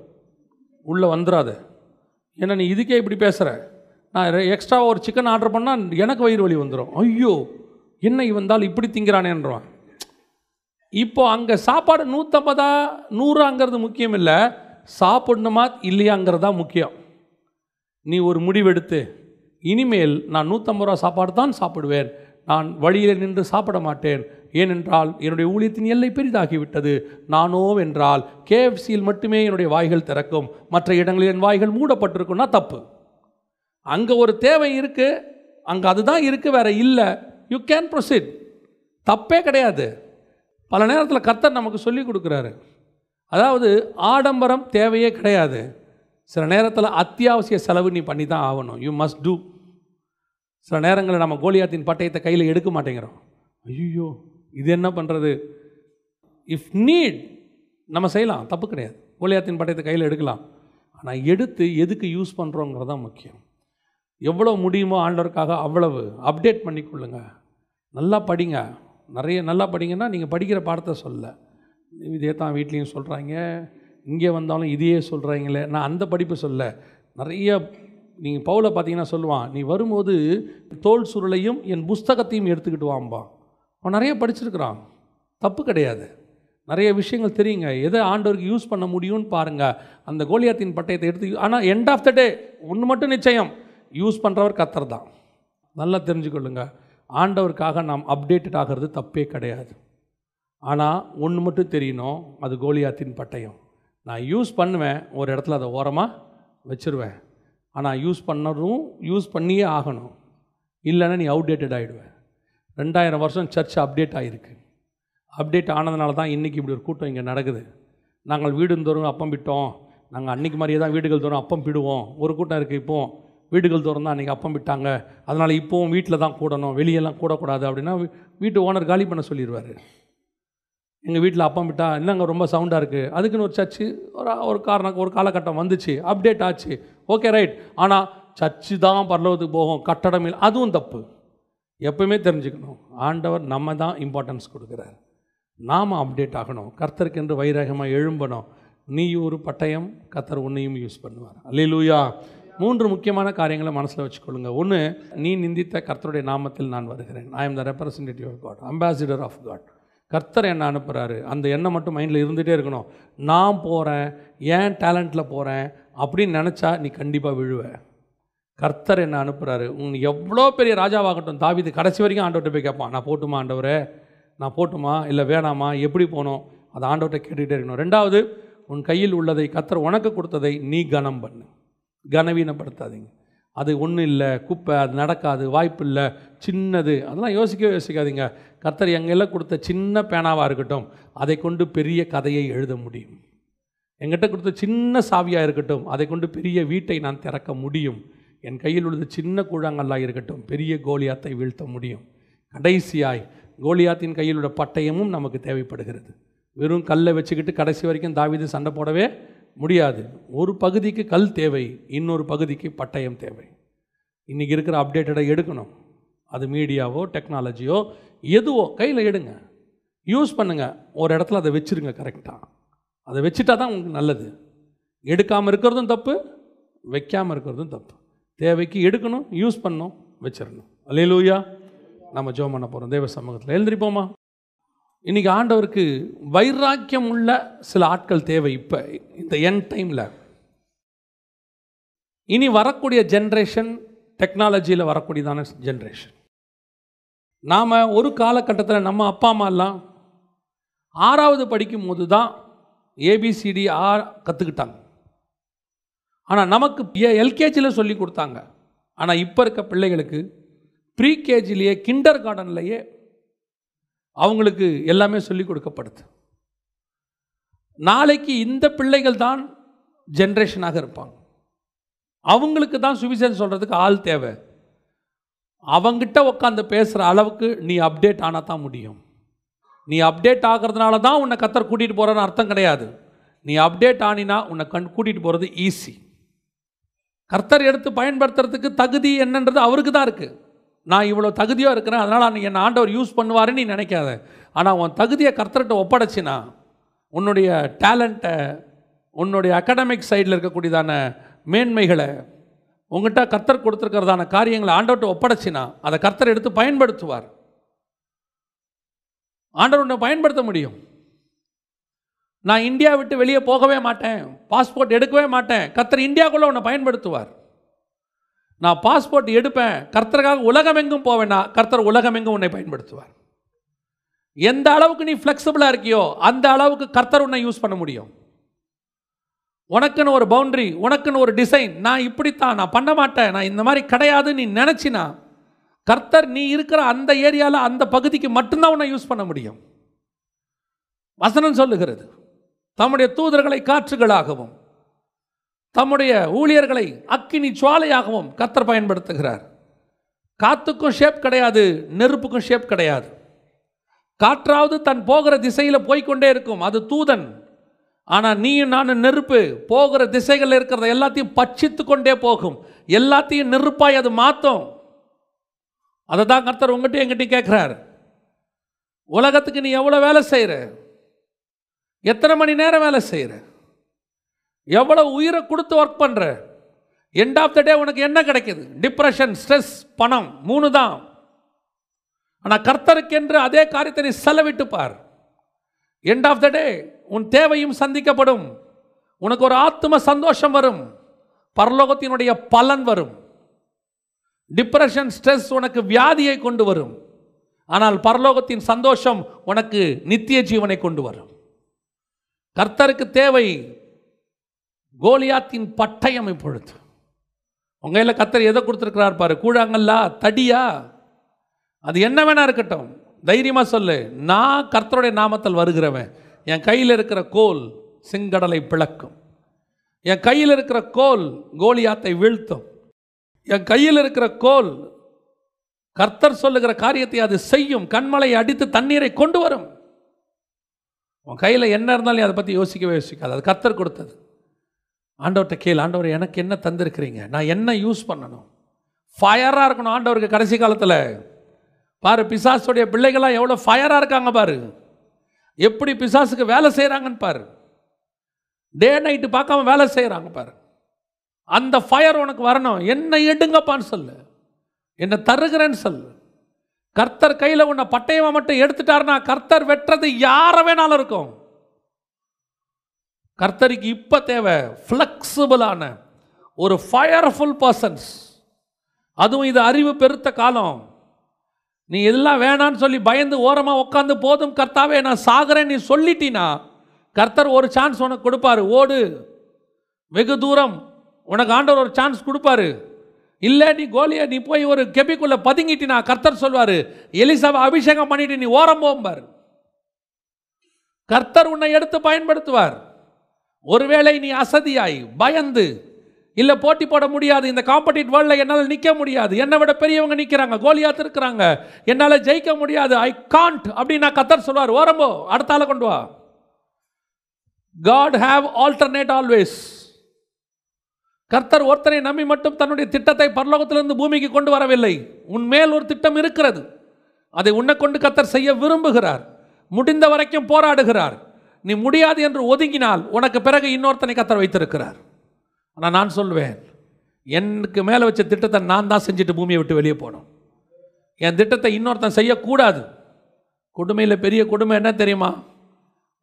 உள்ளே வந்துடாத. ஏன்னா நீ இதுக்கே இப்படி பேசுகிற. நான் எக்ஸ்ட்ராவாக ஒரு சிக்கன் ஆர்டர் பண்ணால் எனக்கு வயிறு வலி வந்துடும். ஐயோ என்ன வந்தாலும் இப்படி திங்கிறானேன்றான். இப்போ அங்கே சாப்பாடு 150 100ங்கிறது முக்கியம் இல்லை, சாப்பிடணுமா இல்லையாங்கிறது தான் முக்கியம். நீ ஒரு முடிவெடுத்து, இனிமேல் நான் 150 ரூபா சாப்பாடு தான் சாப்பிடுவேன், நான் வழியில் நின்று சாப்பிட மாட்டேன். ஏனென்றால் என்னுடைய ஊழியத்தின் எல்லை பெரிதாகிவிட்டது. நானோ என்றால் KFCயில் மட்டுமே என்னுடைய வாய்கள் திறக்கும், மற்ற இடங்களில் என் வாய்கள் மூடப்பட்டிருக்குன்னா தப்பு. அங்கே ஒரு தேவை இருக்குது, அங்கே அதுதான் இருக்குது, வேறு இல்லை. யூ கேன் ப்ரொசீட், தப்பே கிடையாது. பல நேரத்தில் கர்த்தர் நமக்கு சொல்லி கொடுக்குறாரு. அதாவது ஆடம்பரம் தேவையே கிடையாது. சில நேரத்தில் அத்தியாவசிய செலவு நீ பண்ணி தான் ஆகணும். You must do. சில நேரங்களில் நம்ம கோலியாத்தின் பட்டயத்தை கையில் எடுக்க மாட்டேங்கிறோம். ஐயோ இது என்ன பண்ணுறது? இஃப் நீட் நம்ம செய்யலாம், தப்பு கிடையாது. கோலியாத்தின் பட்டயத்தை கையில் எடுக்கலாம். ஆனால் எடுத்து எதுக்கு யூஸ் பண்ணுறோங்கிறது தான் முக்கியம். எவ்வளோ முடியுமோ ஆண்டவருக்காக அவ்வளவு அப்டேட் பண்ணிக்கொள்ளுங்க. நல்லா படிங்க. நிறைய நல்லா படிங்கன்னா நீங்கள் படிக்கிற பாடத்தை சொல்ல, இதே தான் வீட்லேயும் சொல்கிறாங்க, இங்கே வந்தாலும் இதையே சொல்கிறாங்களே. நான் அந்த படிப்பு சொல்ல. நிறைய நீங்கள் பவுலை பார்த்தீங்கன்னா சொல்லுவான், நீ வரும்போது தோல் சுருளையும் என் புஸ்தகத்தையும் எடுத்துக்கிட்டு வாம்பா. அவன் நிறைய படிச்சிருக்கிறான், தப்பு கிடையாது. நிறைய விஷயங்கள் தெரியுங்க. எதை ஆண்டவருக்கு யூஸ் பண்ண முடியும்னு பாருங்கள். அந்த கோலியாத்தின் பட்டயத்தை எடுத்து, ஆனால் எண்ட் ஆஃப் த டே ஒன்று மட்டும் நிச்சயம், யூஸ் பண்ணுறவர் கர்த்தர் தான். நல்லா தெரிஞ்சுக்கொள்ளுங்க. ஆண்டவருக்காக நாம் அப்டேட்டட் ஆகிறது தப்பே கிடையாது. ஆனால் ஒன்று மட்டும் தெரியணும், அது கோலியாத்தின் பட்டயம். நான் யூஸ் பண்ணுவேன், ஒரு இடத்துல அதை ஓரமாக வச்சுருவேன். ஆனால் யூஸ் பண்ணியே ஆகணும். இல்லைன்னா நீ அவுடேட்டட் ஆகிடுவேன். 2000 வருஷம் சர்ச் அப்டேட் ஆகிருக்கு. அப்டேட் ஆனதுனால தான் இன்றைக்கி இப்படி ஒரு கூட்டம் இங்கே நடக்குது. நாங்கள் வீடுந்தோறும் அப்பம் விட்டோம், நாங்கள் அன்றைக்கி மாதிரியே தான் வீடுகள் தோறும் அப்பம் பிடுவோம். ஒரு கூட்டம் இருக்குது, இப்போது வீடுகள் தோறும் தான் அன்றைக்கி அப்பம் விட்டாங்க, அதனால் இப்போவும் வீட்டில் தான் கூடணும், வெளியெல்லாம் கூடக்கூடாது அப்படின்னா வீட்டு ஓனர் காலி பண்ண சொல்லிடுவார். எங்கள் வீட்டில் அப்பம் விட்டா என்னங்க ரொம்ப சவுண்டாக இருக்குது, அதுக்குன்னு ஒரு சர்ச்சு ஒரு காலகட்டம் வந்துச்சு, அப்டேட் ஆச்சு, ஓகே ரைட். ஆனால் சர்ச்சு தான் பரலோகத்துக்கு போகும், கட்டடம் இல்லை, அதுவும் தப்பு. எப்பவுமே தெரிஞ்சுக்கணும், ஆண்டவர் நம்ம தான் இம்பார்ட்டன்ஸ் கொடுக்குறார். நாம் அப்டேட் ஆகணும். கர்த்தருக்கு என்று வைராகமாக எழும்பணும். நீ ஒரு பட்டயம், கர்த்தர் உன்னையும் யூஸ் பண்ணுவார். அல்லேலூயா. 3 முக்கியமான காரியங்களை மனசில் வச்சுக்கொள்ளுங்க. ஒன்று, நீ நிந்தித்த கர்த்தருடைய நாமத்தில் நான் வருகிறேன். I am the representative of God, ambassador of God. கர்த்தர் என்ன அனுப்புகிறாரு, அந்த எண்ணம் மட்டும் மைண்டில் இருந்துகிட்டே இருக்கணும். நான் போகிறேன், ஏன் டேலண்ட்டில் போகிறேன் அப்படின்னு நினச்சா நீ கண்டிப்பாக விழுவ. கர்த்தர் என்ன அனுப்புகிறாரு. எவ்வளோ பெரிய ராஜாவாகட்டும், தாவீது கடைசி வரைக்கும் ஆண்டவர்கிட்ட போய் கேட்பான், நான் போட்டுமா ஆண்டவரே, நான் போட்டுமா இல்லை வேணாமா, எப்படி போகணும், அதை ஆண்டவர்கிட்ட கேட்டுகிட்டே இருக்கணும். 2வது, உன் கையில் உள்ளதை, கர்த்தர் உனக்கு கொடுத்ததை நீ கனம் பண்ணு, கனவீனப்படுத்தாதீங்க. அது ஒன்றும் இல்லை, குப்பை, அது நடக்காது, வாய்ப்பு இல்லை, சின்னது, அதெல்லாம் யோசிக்காதீங்க. கர்த்தர் எங்கெல்லாம் கொடுத்த சின்ன பேனாவாக இருக்கட்டும், அதை கொண்டு பெரிய கதையை எழுத முடியும். எங்கிட்ட கொடுத்த சின்ன சாவியாக இருக்கட்டும், அதை கொண்டு பெரிய வீட்டை நான் திறக்க முடியும். என் கையில் உள்ளது சின்ன கூழாங்கல்லாக இருக்கட்டும், பெரிய கோலியாத்தை வீழ்த்த முடியும். கடைசியாய் கோலியாத்தின் கையில் உள்ள பட்டயமும் நமக்கு தேவைப்படுகிறது. வெறும் கல்லை வச்சுக்கிட்டு கடைசி வரைக்கும் தாவீது சண்டை போடவே முடியாது. ஒரு பகுதிக்கு கல் தேவை, இன்னொரு பகுதிக்கு பட்டயம் தேவை. இன்றைக்கி இருக்கிற அப்டேட்டடை எடுக்கணும். அது மீடியாவோ டெக்னாலஜியோ எதுவோ கையில் எடுங்க, யூஸ் பண்ணுங்கள். ஒரு இடத்துல அதை வச்சுருங்க கரெக்டாக. அதை வச்சுட்டா தான் உங்களுக்கு நல்லது. எடுக்காமல் இருக்கிறதும் தப்பு, வைக்காமல் இருக்கிறதும் தப்பு. தேவைக்கு எடுக்கணும், யூஸ் பண்ணணும், வச்சிடணும். அல்லேலூயா. நம்ம ஜெபம் பண்ண போகிறோம் தேவ சமூகத்தில். எழுந்திரிப்போமா. இன்றைக்கி ஆண்டவருக்கு வைராக்கியம் உள்ள சில ஆட்கள் தேவை. இப்போ இந்த எண்ட் டைமில் இனி வரக்கூடிய ஜென்ரேஷன் டெக்னாலஜியில் வரக்கூடியதான ஜென்ரேஷன். நாம் ஒரு காலகட்டத்தில் நம்ம அப்பா அம்மாலாம் 6வது படிக்கும் போது தான் ஏபிசிடி கற்றுக்கிட்டாங்க. ஆனால் நமக்கு எல்கேஜியில் சொல்லி கொடுத்தாங்க. ஆனால் இப்போ இருக்க பிள்ளைகளுக்கு ப்ரீகேஜிலேயே, கிண்டர் கார்டன்லேயே அவங்களுக்கு எல்லாமே சொல்லிக் கொடுக்கப்படுது. நாளைக்கு இந்த பிள்ளைகள் தான் ஜென்ரேஷனாக இருப்பாங்க. அவங்களுக்கு தான் சுவிசேஷம் சொல்கிறதுக்கு ஆள் தேவை. அவங்கிட்ட உட்காந்து பேசுகிற அளவுக்கு நீ அப்டேட் ஆனால் தான் முடியும். நீ அப்டேட் ஆகிறதுனால தான் உன்னை கர்த்தர் கூட்டிகிட்டு போகிறன்னு அர்த்தம் கிடையாது. நீ அப்டேட் ஆனினா உன்னை கூட்டிகிட்டு போகிறது ஈஸி. கர்த்தர் எடுத்து பயன்படுத்துறதுக்கு தகுதி என்னன்றது அவருக்கு தான் இருக்குது. நான் இவ்வளோ தகுதியாக இருக்கிறேன், அதனால் என்னை ஆண்டவர் யூஸ் பண்ணுவாருன்னு நீ நினைக்காத. ஆனால் உன் தகுதியை கர்த்தர்கிட்ட ஒப்படைச்சினா, உன்னுடைய டேலண்ட்டை, உன்னுடைய அகாடமிக் சைடில் இருக்கக்கூடியதான மேன்மைகளை, உங்கள்கிட்ட கர்த்தர் கொடுத்துருக்கிறதான காரியங்களை ஆண்டவர்கிட்ட ஒப்படைச்சினா, அதை கர்த்தர் எடுத்து பயன்படுத்துவார். ஆண்டவர் உன்னை பயன்படுத்த முடியும். நான் இந்தியா விட்டு வெளியே போகவே மாட்டேன், பாஸ்போர்ட் எடுக்கவே மாட்டேன், கர்த்தர் இந்தியாவுக்குள்ளே உன்னை பயன்படுத்துவார். நான் பாஸ்போர்ட் எடுப்பேன், கர்த்தருக்காக உலகமெங்கும் போவேன்னா, கர்த்தர் உலகமெங்கும் உன்னை பயன்படுத்துவார். எந்த அளவுக்கு நீ ஃப்ளெக்சிபிளாக இருக்கியோ அந்த அளவுக்கு கர்த்தர் உன்னை யூஸ் பண்ண முடியும். உனக்குன்னு ஒரு பவுண்டரி, உனக்குன்னு ஒரு டிசைன், நான் இப்படித்தான், நான் பண்ண மாட்டேன், நான் இந்த மாதிரி கிடையாதுன்னு நீ நினச்சினா, கர்த்தர் நீ இருக்கிற அந்த ஏரியாவில் அந்த பகுதிக்கு மட்டும்தான் உன்னை யூஸ் பண்ண முடியும். வசனம் சொல்லுகிறது. தம்முடைய தூதர்களை காற்றுகளாகவும் தம்முடைய ஊழியர்களை அக்கினி ஜுவாலையாகவும் கர்த்தர் பயன்படுத்துகிறார். காத்துக்கும் ஷேப் கிடையாது, நெருப்புக்கும் ஷேப் கிடையாது. காற்றாவது தன் போகிற திசையில் போய்கொண்டே இருக்கும், அது தூதன். ஆனால் நீயும் நானும் நெருப்பு, போகிற திசைகளில் இருக்கிறத எல்லாத்தையும் பட்சித்து கொண்டே போகும், எல்லாத்தையும் நெருப்பாய் அது மாற்றும். அதை தான் கர்த்தர் உங்கள்கிட்ட எங்கிட்டையும் கேட்குறார். உலகத்துக்கு நீ எவ்வளோ வேலை செய்கிற, எத்தனை மணி நேரம் வேலை செய்கிற, எவ்வளோ உயிரை கொடுத்து ஒர்க் பண்ணுற, எண்ட் ஆஃப் த டே உனக்கு என்ன கிடைக்குது? டிப்ரெஷன், ஸ்ட்ரெஸ், பணம், 3 தான். ஆனால் கர்த்தருக்கென்று அதே காரியத்தை நீ செலவிட்டு பார். எண்ட் ஆஃப் த டே உன் தேவையும் சந்திக்கப்படும், உனக்கு ஒரு ஆத்ம சந்தோஷம் வரும், பரலோகத்தினுடைய பலன் வரும். டிப்ரெஷன், ஸ்ட்ரெஸ் உனக்கு வியாதியை கொண்டு வரும், ஆனால் பரலோகத்தின் சந்தோஷம் உனக்கு நித்திய ஜீவனை கொண்டு வரும். கர்த்தருக்கு தேவை கோலியாத்தின் பட்டயம். இப்பொழுது உங்க கையில் கர்த்தர் எதை கொடுத்துருக்கிறார் பாரு. கூழாங்கல்லா, தடியா, அது என்ன வேணா இருக்கட்டும், தைரியமாக சொல்லு, நான் கர்த்தருடைய நாமத்தில் வருகிறவன். என் கையில் இருக்கிற கோல் செங்கடலை பிளக்கும், என் கையில் இருக்கிற கோல் கோலியாத்தை வீழ்த்தும், என் கையில் இருக்கிற கோல் கர்த்தர் சொல்லுகிற காரியத்தை அது செய்யும், கண்மலையை அடித்து தண்ணீரை கொண்டு வரும். உன் கையில் என்ன இருந்தாலும் அதை பற்றி யோசிக்கவே யோசிக்காது, அது கர்த்தர் கொடுத்தது. ஆண்டவர்கிட்ட கேள், ஆண்டவர் எனக்கு என்ன தந்திருக்கிறீங்க, நான் என்ன யூஸ் பண்ணணும்? ஃபயராக இருக்கணும் ஆண்டவருக்கு. கடைசி காலத்தில் பாரு, பிசாசுடைய பிள்ளைகள்லாம் எவ்வளோ ஃபயராக இருக்காங்க பாரு, எப்படி பிசாசுக்கு வேலை செய்கிறாங்கன்னு பாரு, டே நைட்டு பார்க்காம வேலை செய்கிறாங்க பாரு. அந்த ஃபயர் உனக்கு வரணும். என்ன எடுங்கப்பான்னு சொல்லு, என்ன தருகிறேன்னு சொல்லு. கர்த்தர் கையில் உன்னை பட்டயமாக மட்டும் எடுத்துட்டாருன்னா கர்த்தர் வெட்டுறது யார வேணாலும் இருக்கும். கர்த்தருக்கு இப்போ தேவை ஃப்ளெக்சிபிளான ஒரு ஃபயர்ஃபுல் பர்சன்ஸ். அதுவும் இது அறிவு பெருத்த காலம். நீ எல்லாம் வேணான்னு சொல்லி பயந்து ஓரமாக உட்காந்து போதும் கர்த்தாவே நான் சாகிறேன் நீ சொல்லிட்டீன்னா கர்த்தர் ஒரு சான்ஸ் உனக்கு கொடுப்பாரு. ஓடு, வெகு தூரம் உனக்கு ஆண்டவர் ஒரு சான்ஸ் கொடுப்பாரு. இல்லை நீ கோலியா நீ போய் ஒரு கெபிக்குள்ளே பதுங்கிட்டினா கர்த்தர் சொல்வார், எலிசாவை அபிஷேகம் பண்ணிட்டு நீ ஓரம் போம்பார். கர்த்தர் உன்னை எடுத்து பயன்படுத்துவார். ஒருவேளை நீ அசதியாய் பயந்து, இல்லை போட்டி போட முடியாது, இந்த காம்படிட்டிவ் வேர்ல்டில் என்னால் நிற்க முடியாது, என்னை விட பெரியவங்க நிற்கிறாங்க, கோலியாத் இருக்கிறாங்க, என்னால் ஜெயிக்க முடியாது, ஐ காண்ட் அப்படின்னா கர்த்தர் சொல்வார், ஓரம்போ அடுத்த ஆளை கொண்டு வா. God have alternate always. கர்த்தர் ஒருத்தனை நம்பி மட்டும் தன்னுடைய திட்டத்தை பரலோகத்திலிருந்து பூமிக்கு கொண்டு வரவில்லை. உன்மேல் ஒரு திட்டம் இருக்கிறது, அதை உன்னை கொண்டு கர்த்தர் செய்ய விரும்புகிறார். முடிந்த வரைக்கும் போராடுகிறார். நீ முடியாது என்று ஒதுங்கினால் உனக்கு பிறகு இன்னொருத்தனை கர்த்தர் வைத்திருக்கிறார். ஆனால் நான் சொல்வேன், எனக்கு மேலே வச்ச திட்டத்தை நான் தான் செஞ்சுட்டு பூமியை விட்டு வெளியே போகணும். என் திட்டத்தை இன்னொருத்தன் செய்யக்கூடாது. கொடுமையில் பெரிய கொடுமை என்ன தெரியுமா?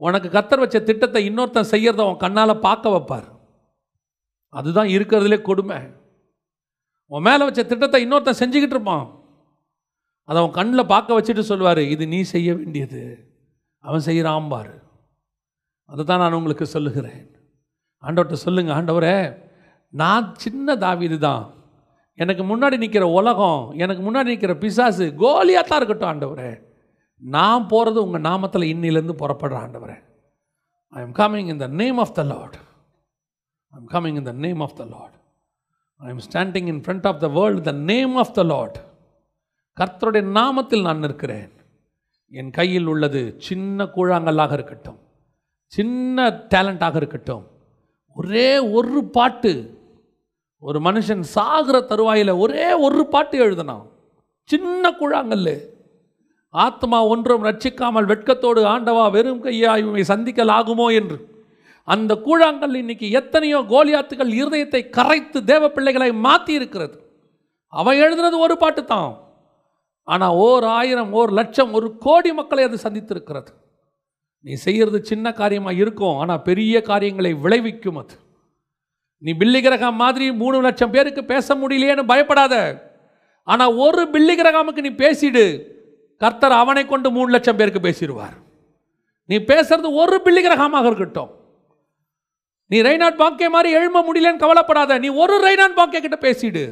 உனக்கு கர்த்தர் வச்ச திட்டத்தை இன்னொருத்தன் செய்யறத உன் கண்ணால் பார்க்க வைப்பார். அதுதான் இருக்கிறதுலே கொடுமை. உன் மேலே வச்ச திட்டத்தை இன்னொருத்தன் செஞ்சுக்கிட்டு இருப்பான், அதை அவன் கண்ணில் பார்க்க வச்சுட்டு சொல்லுவார், இது நீ செய்ய வேண்டியது, அவன் செய்கிறான் பாரு. அதை தான் நான் உங்களுக்கு சொல்லுகிறேன். ஆண்டவர்கிட்ட சொல்லுங்க, ஆண்டவரே நான் சின்ன தாவீது தான், எனக்கு முன்னாடி நிற்கிற உலகம், எனக்கு முன்னாடி நிற்கிற பிசாசு கோலியாத்தான் இருக்கட்டும் ஆண்டவரே, நான் போகிறது உங்கள் நாமத்தில் இன்னிலேருந்து புறப்படுற ஆண்டவரே. I am coming in the name of the Lord. I am coming in the name of the Lord. I am standing in front of the world the name of the Lord. கர்த்தருடைய நாமத்தில் நான் நிற்கிறேன். என் கையில் உள்ளது சின்ன கூழாங்கல்லாக இருக்கட்டும், சின்ன டேலண்டாக இருக்கட்டும், ஒரே ஒரு பாட்டு, ஒரு மனுஷன் சாகிற தருவாயில் ஒரே ஒரு பாட்டு எழுதினான், சின்ன கூழாங்கல்லு. ஆத்மா ஒன்றும் ரட்சிக்காமல் வெட்கத்தோடு ஆண்டவா வெறும் கையாய் இவை சந்திக்கலாகுமோ என்று அந்த கூழாங்கல் இன்னைக்கு எத்தனையோ கோலியாத்துகள் இருதயத்தை கரைத்து தேவ பிள்ளைகளை மாற்றி இருக்கிறது. அவன் எழுதுனது ஒரு பாட்டு தான், ஆனால் 1000, 1,00,000, 1,00,00,000 மக்களை அது சந்தித்திருக்கிறது. நீ செய்கிறது சின்ன காரியமாக இருக்கும், ஆனால் பெரிய காரியங்களை விளைவிக்கும். அது நீ பில்லி கிரகம் மாதிரி 3,00,000 பேருக்கு பேச முடியலையேன்னு பயப்படாத. ஆனால் ஒரு பில்லி கிரகாமுக்கு நீ பேசிடு, கர்த்தர் அவனை கொண்டு 3,00,000 பேருக்கு பேசிடுவார். நீ பேசுறது ஒரு பில்லி கிரகமாக இருக்கட்டும். நீ ரெய்னாட் பாக்கே மாதிரி எழும முடியலன்னு கவலைப்படாத. நீ ஒரு ரெய்னாட் பாக்கே கிட்ட பேசிடு,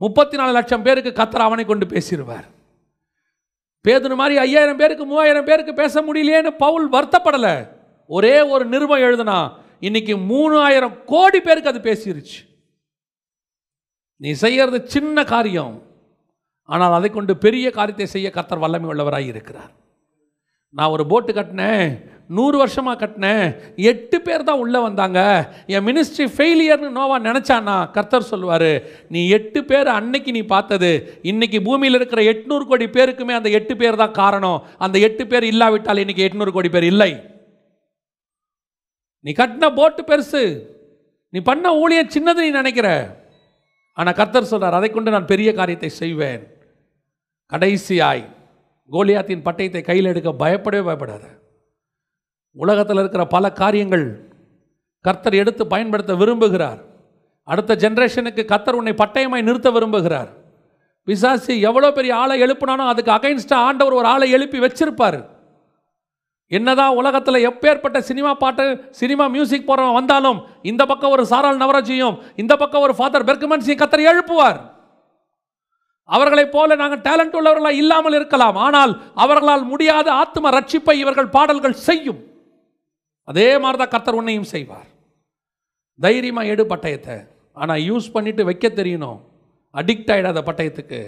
34,00,000 பேருக்கு கர்த்தர் அவனை கொண்டு பேசிடுவார். பேதுரு மாதிரி 5,000 பேருக்கு 3,000 பேருக்கு பேச முடியலையேன்னு பவுல் வருத்தப்படலை. ஒரே ஒரு நிருபம் எழுதுனா இன்னைக்கு 3000 கோடி பேருக்கு அது பேசிருச்சு. நீ செய்யறது சின்ன காரியம், ஆனால் அதை கொண்டு பெரிய காரியத்தை செய்ய கர்த்தர் வல்லமை உள்ளவராய் இருக்கிறார். நான் ஒரு போட்டு கட்டினேன், 100 வருஷமாக கட்டினேன், 8 பேர் தான் உள்ளே வந்தாங்க, என் மினிஸ்ட்ரி ஃபெயிலியர்னு நோவா நினச்சானா, கர்த்தர் சொல்லுவார், நீ 8 பேர் அன்னைக்கு நீ பார்த்தது, இன்னைக்கு பூமியில் இருக்கிற 800 கோடி பேருக்குமே அந்த 8 பேர் தான் காரணம். அந்த 8 பேர் இல்லாவிட்டால் இன்னைக்கு 800 கோடி பேர் இல்லை. நீ கட்டின போட்டு பெருசு, நீ பண்ண ஊழியம் சின்னது நீ நினைக்கிற. ஆனால் கர்த்தர் சொல்றார், அதை கொண்டு நான் பெரிய காரியத்தை செய்வேன். கடைசியாய் கோலியாத்தின் பட்டயத்தை கையில் எடுக்க பயப்படவே பயப்படாத. உலகத்தில் இருக்கிற பல காரியங்கள் கர்த்தர் எடுத்து பயன்படுத்த விரும்புகிறார். அடுத்த ஜெனரேஷனுக்கு கர்த்தர் உன்னை பட்டயமாய் நிறுத்த விரும்புகிறார். பிசாசு எவ்வளோ பெரிய ஆளை எழுப்பினாலும் அதுக்கு அகைன்ஸ்டாக ஆண்டவர் ஒரு ஆளை எழுப்பி வச்சிருப்பார். என்னதான் உலகத்தில் எப்பேற்பட்ட சினிமா பாட்டு, சினிமா மியூசிக் போகிறவன் வந்தாலும் இந்த பக்கம் ஒரு சாரால் நவராஜியும் இந்த பக்கம் ஒரு ஃபாதர் பெர்க்மன்ஸையும் கர்த்தர் எழுப்புவார். அவர்களைப் போல நாங்கள் டேலண்ட் உள்ளவர்களாக இல்லாமல் இருக்கலாம், ஆனால் அவர்களால் முடியாத ஆத்ம ரட்சிப்பை இவர்கள் பாடல்கள் செய்யும். அதே மாதிரி தான் கர்த்தர் உன்னையும் செய்வார். தைரியமாக எடு பட்டயத்தை, ஆனால் யூஸ் பண்ணிட்டு வைக்க தெரியணும். அடிக்ட் ஆகிடாத பட்டயத்துக்கு.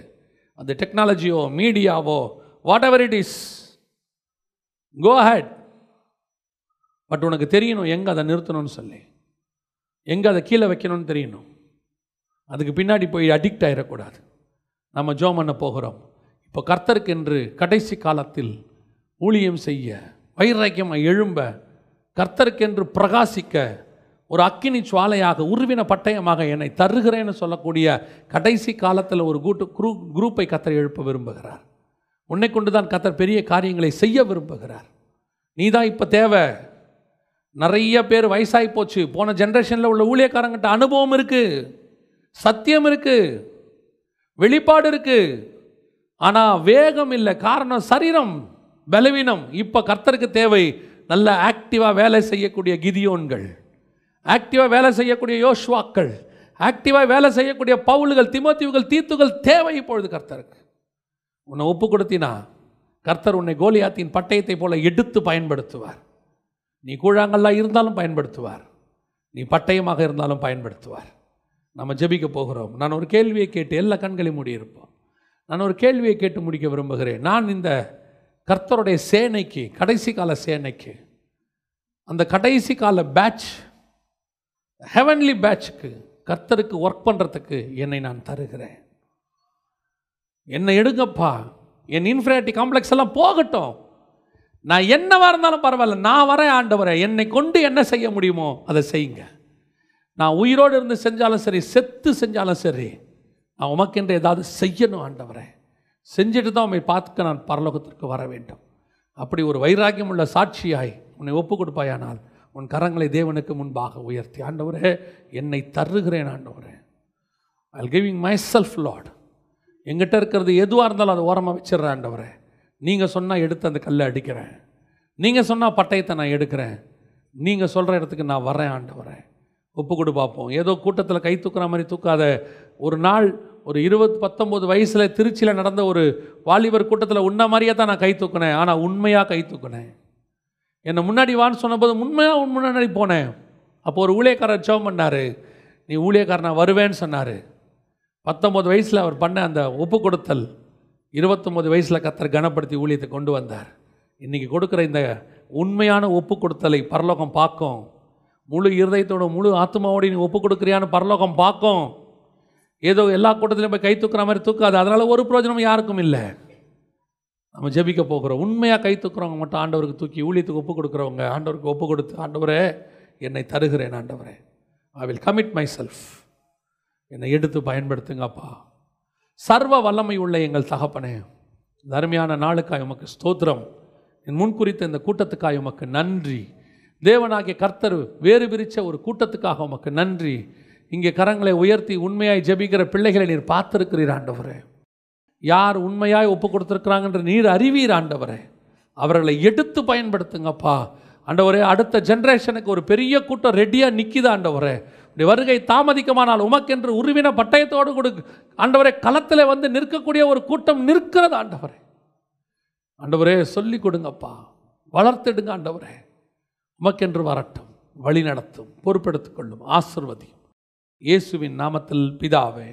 அது டெக்னாலஜியோ மீடியாவோ whatever it is, go ahead. But உனக்கு தெரியணும் எங்கே அதை நிறுத்தணும்னு சொல்லி, எங்கே அதை கீழே வைக்கணும்னு தெரியணும். அதுக்கு பின்னாடி போய் அடிக்ட் ஆகிடக்கூடாது. நம்ம ஜெபம் பண்ண போகிறோம். இப்போ கர்த்தருக்கு என்று கடைசி காலத்தில் ஊழியம் செய்ய, வைராக்கியமாக எழும்ப, கர்த்தருக்கென்று பிரகாசிக்க, ஒரு அக்கினி சுவாலையாக உருவின பட்டயமாக என்னை தருகிறேன்னு சொல்லக்கூடிய கடைசி காலத்தில் ஒரு குரூப்பை கர்த்தர் எழுப்ப விரும்புகிறார். உன்னை கொண்டு தான் கர்த்தர் பெரிய காரியங்களை செய்ய விரும்புகிறார். நீ தான் இப்போ தேவை. நிறைய பேர் வயசாகி போச்சு. போன ஜென்ரேஷனில் உள்ள ஊழியக்காரங்கிட்ட அனுபவம் இருக்குது, சத்தியம் இருக்குது, வெளிப்பாடு இருக்குது, ஆனால் வேகம் இல்லை. காரணம் சரீரம் பலவீனம். இப்போ கர்த்தருக்கு தேவை நல்ல ஆக்டிவாக வேலை செய்யக்கூடிய கிதியோன்கள், ஆக்டிவாக வேலை செய்யக்கூடிய யோசுவாக்கள், ஆக்டிவாக வேலை செய்யக்கூடிய பவுல்கள், தீமோத்தேயுகள், தீத்துகள் தேவை இப்பொழுது கர்த்தருக்கு. உன்னை ஒப்பு கொடுத்தினா கர்த்தர் உன்னை கோலியாத்தின் பட்டயத்தை போல எடுத்து பயன்படுத்துவார். நீ கூழாங்கல்லாம் இருந்தாலும் பயன்படுத்துவார், நீ பட்டயமாக இருந்தாலும் பயன்படுத்துவார். நம்ம ஜெபிக்க போகிறோம். நான் ஒரு கேள்வியை கேட்டு எல்லா கண்களையும் மூடியிருப்போம். நான் ஒரு கேள்வியை கேட்டு முடிக்க விரும்புகிறேன். நான் இந்த கர்த்தருடைய சேனைக்கு, கடைசி கால சேனைக்கு, அந்த கடைசி கால பேட்ச், ஹெவன்லி பேட்சுக்கு, கர்த்தருக்கு ஒர்க் பண்ணுறதுக்கு என்னை நான் தருகிறேன். என்னை எடுங்கப்பா. என் இன்ஃபீரியாரிட்டி காம்ப்ளெக்ஸ் எல்லாம் போகட்டும். நான் என்னவா இருந்தாலும் பரவாயில்ல, நான் வரேன் ஆண்டவரே. என்னை கொண்டு என்ன செய்ய முடியுமோ அதை செய்யுங்க. நான் உயிரோடு இருந்து செஞ்சாலும் சரி, செத்து செஞ்சாலும் சரி, நான் உமக்கென்று ஏதாவது செய்யணும் ஆண்டவரே. செஞ்சுட்டு தான் உண்மை பார்த்துக்க நான் பரலோகத்திற்கு வர வேண்டும். அப்படி ஒரு வைராக்கியம் உள்ள சாட்சியாய் உன்னை ஒப்பு கொடுப்பாயானால் உன் கரங்களை தேவனுக்கு முன்பாக உயர்த்தி, ஆண்டவரே என்னை தருகிறேன் ஆண்டவரே, ஐ கிவிங் மை செல்ஃப் லார்ட். எங்கிட்ட இருக்கிறது எதுவாக இருந்தாலும் அதை ஓரமாக வச்சிடுறேன் ஆண்டவரே. நீங்கள் சொன்னால் எடுத்து அந்த கல்லை அடிக்கிறேன், நீங்கள் சொன்னால் பட்டயத்தை நான் எடுக்கிறேன், நீங்கள் சொல்கிற இடத்துக்கு நான் வரேன் ஆண்டவரே. ஒப்பு கொடு பார்ப்போம். ஏதோ கூட்டத்தில் கை தூக்குற மாதிரி தூக்காத. ஒரு நாள் ஒரு 19 வயசில் திருச்சியில் நடந்த ஒரு வாலிபர் கூட்டத்தில் உன்ன மாதிரியே தான் நான் கை தூக்கினேன். ஆனால் உண்மையாக கை தூக்கினேன். என்னை முன்னாடி வான்னு சொன்னபோது உண்மையாக முன்னாடி போனேன். அப்போ ஒரு ஊழியக்காரர் ஜெபம் பண்ணார், நீ ஊழியக்காரன் நான் வருவேன்னு சொன்னார். 19 வயசில் அவர் பண்ண அந்த ஒப்பு கொடுத்தல் 29 வயசில் கர்த்தர் கனப்படுத்தி ஊழியத்தை கொண்டு வந்தார். இன்றைக்கி கொடுக்குற இந்த உண்மையான ஒப்பு கொடுத்தலை பரலோகம் பார்க்கும். முழு இருதயத்தோட முழு ஆத்மாவோடு நீ ஒப்பு கொடுக்குறியான்னு பரலோகம் பார்க்கும். ஏதோ எல்லா கூட்டத்திலையும் போய் கை தூக்குற மாதிரி தூக்காது. அதனால் ஒரு பிரயோஜனம் யாருக்கும் இல்லை. நம்ம ஜெபிக்க போகிறோம். உண்மையாக கை தூக்குறவங்க மட்டும் ஆண்டவருக்கு தூக்கி ஊழியத்துக்கு ஒப்பு கொடுக்குறவங்க ஆண்டவருக்கு ஒப்பு கொடுத்து, ஆண்டவரே என்னை தருகிறேன் ஆண்டவரே, I will commit my self, என்னை எடுத்து பயன்படுத்துங்கப்பா. சர்வ வல்லமை உள்ள எங்கள் தகப்பனே, இந்த அருமையான நாளுக்காய் உமக்கு ஸ்தோத்திரம். என் முன்குறித்த இந்த கூட்டத்துக்காய் உமக்கு நன்றி. தேவனாகிய கர்த்தர் வேறு பிரித்த ஒரு கூட்டத்துக்காக உமக்கு நன்றி. இங்கே கரங்களை உயர்த்தி உண்மையாய் ஜெபிக்கிற பிள்ளைகளை நீர் பார்த்திருக்கிறீர் ஆண்டவரே. யார் உண்மையாய் ஒப்பு கொடுத்துருக்குறாங்கன்ற நீர் அறிவீர் ஆண்டவரே. அவர்களை எடுத்து பயன்படுத்துங்கப்பா ஆண்டவரே. அடுத்த ஜென்ரேஷனுக்கு ஒரு பெரிய கூட்டம் ரெடியாக நிற்கிது ஆண்டவரே. உடைய வருகை தாமதிக்கமானால் உமக்கென்று உருவின பட்டயத்தோடு கொடுக்கு ஆண்டவரே, களத்தில் வந்து நிற்கக்கூடிய ஒரு கூட்டம் நிற்கிறது ஆண்டவரே. ஆண்டவரே சொல்லி கொடுங்கப்பா, வளர்த்துடுங்க ஆண்டவரே. உமக்கென்று வரட்டும், வழி நடத்தும், பொறுப்பெடுத்துக் கொள்ளும், ஆசிர்வதியும். இயேசுவின் நாமத்தில் பிதாவே.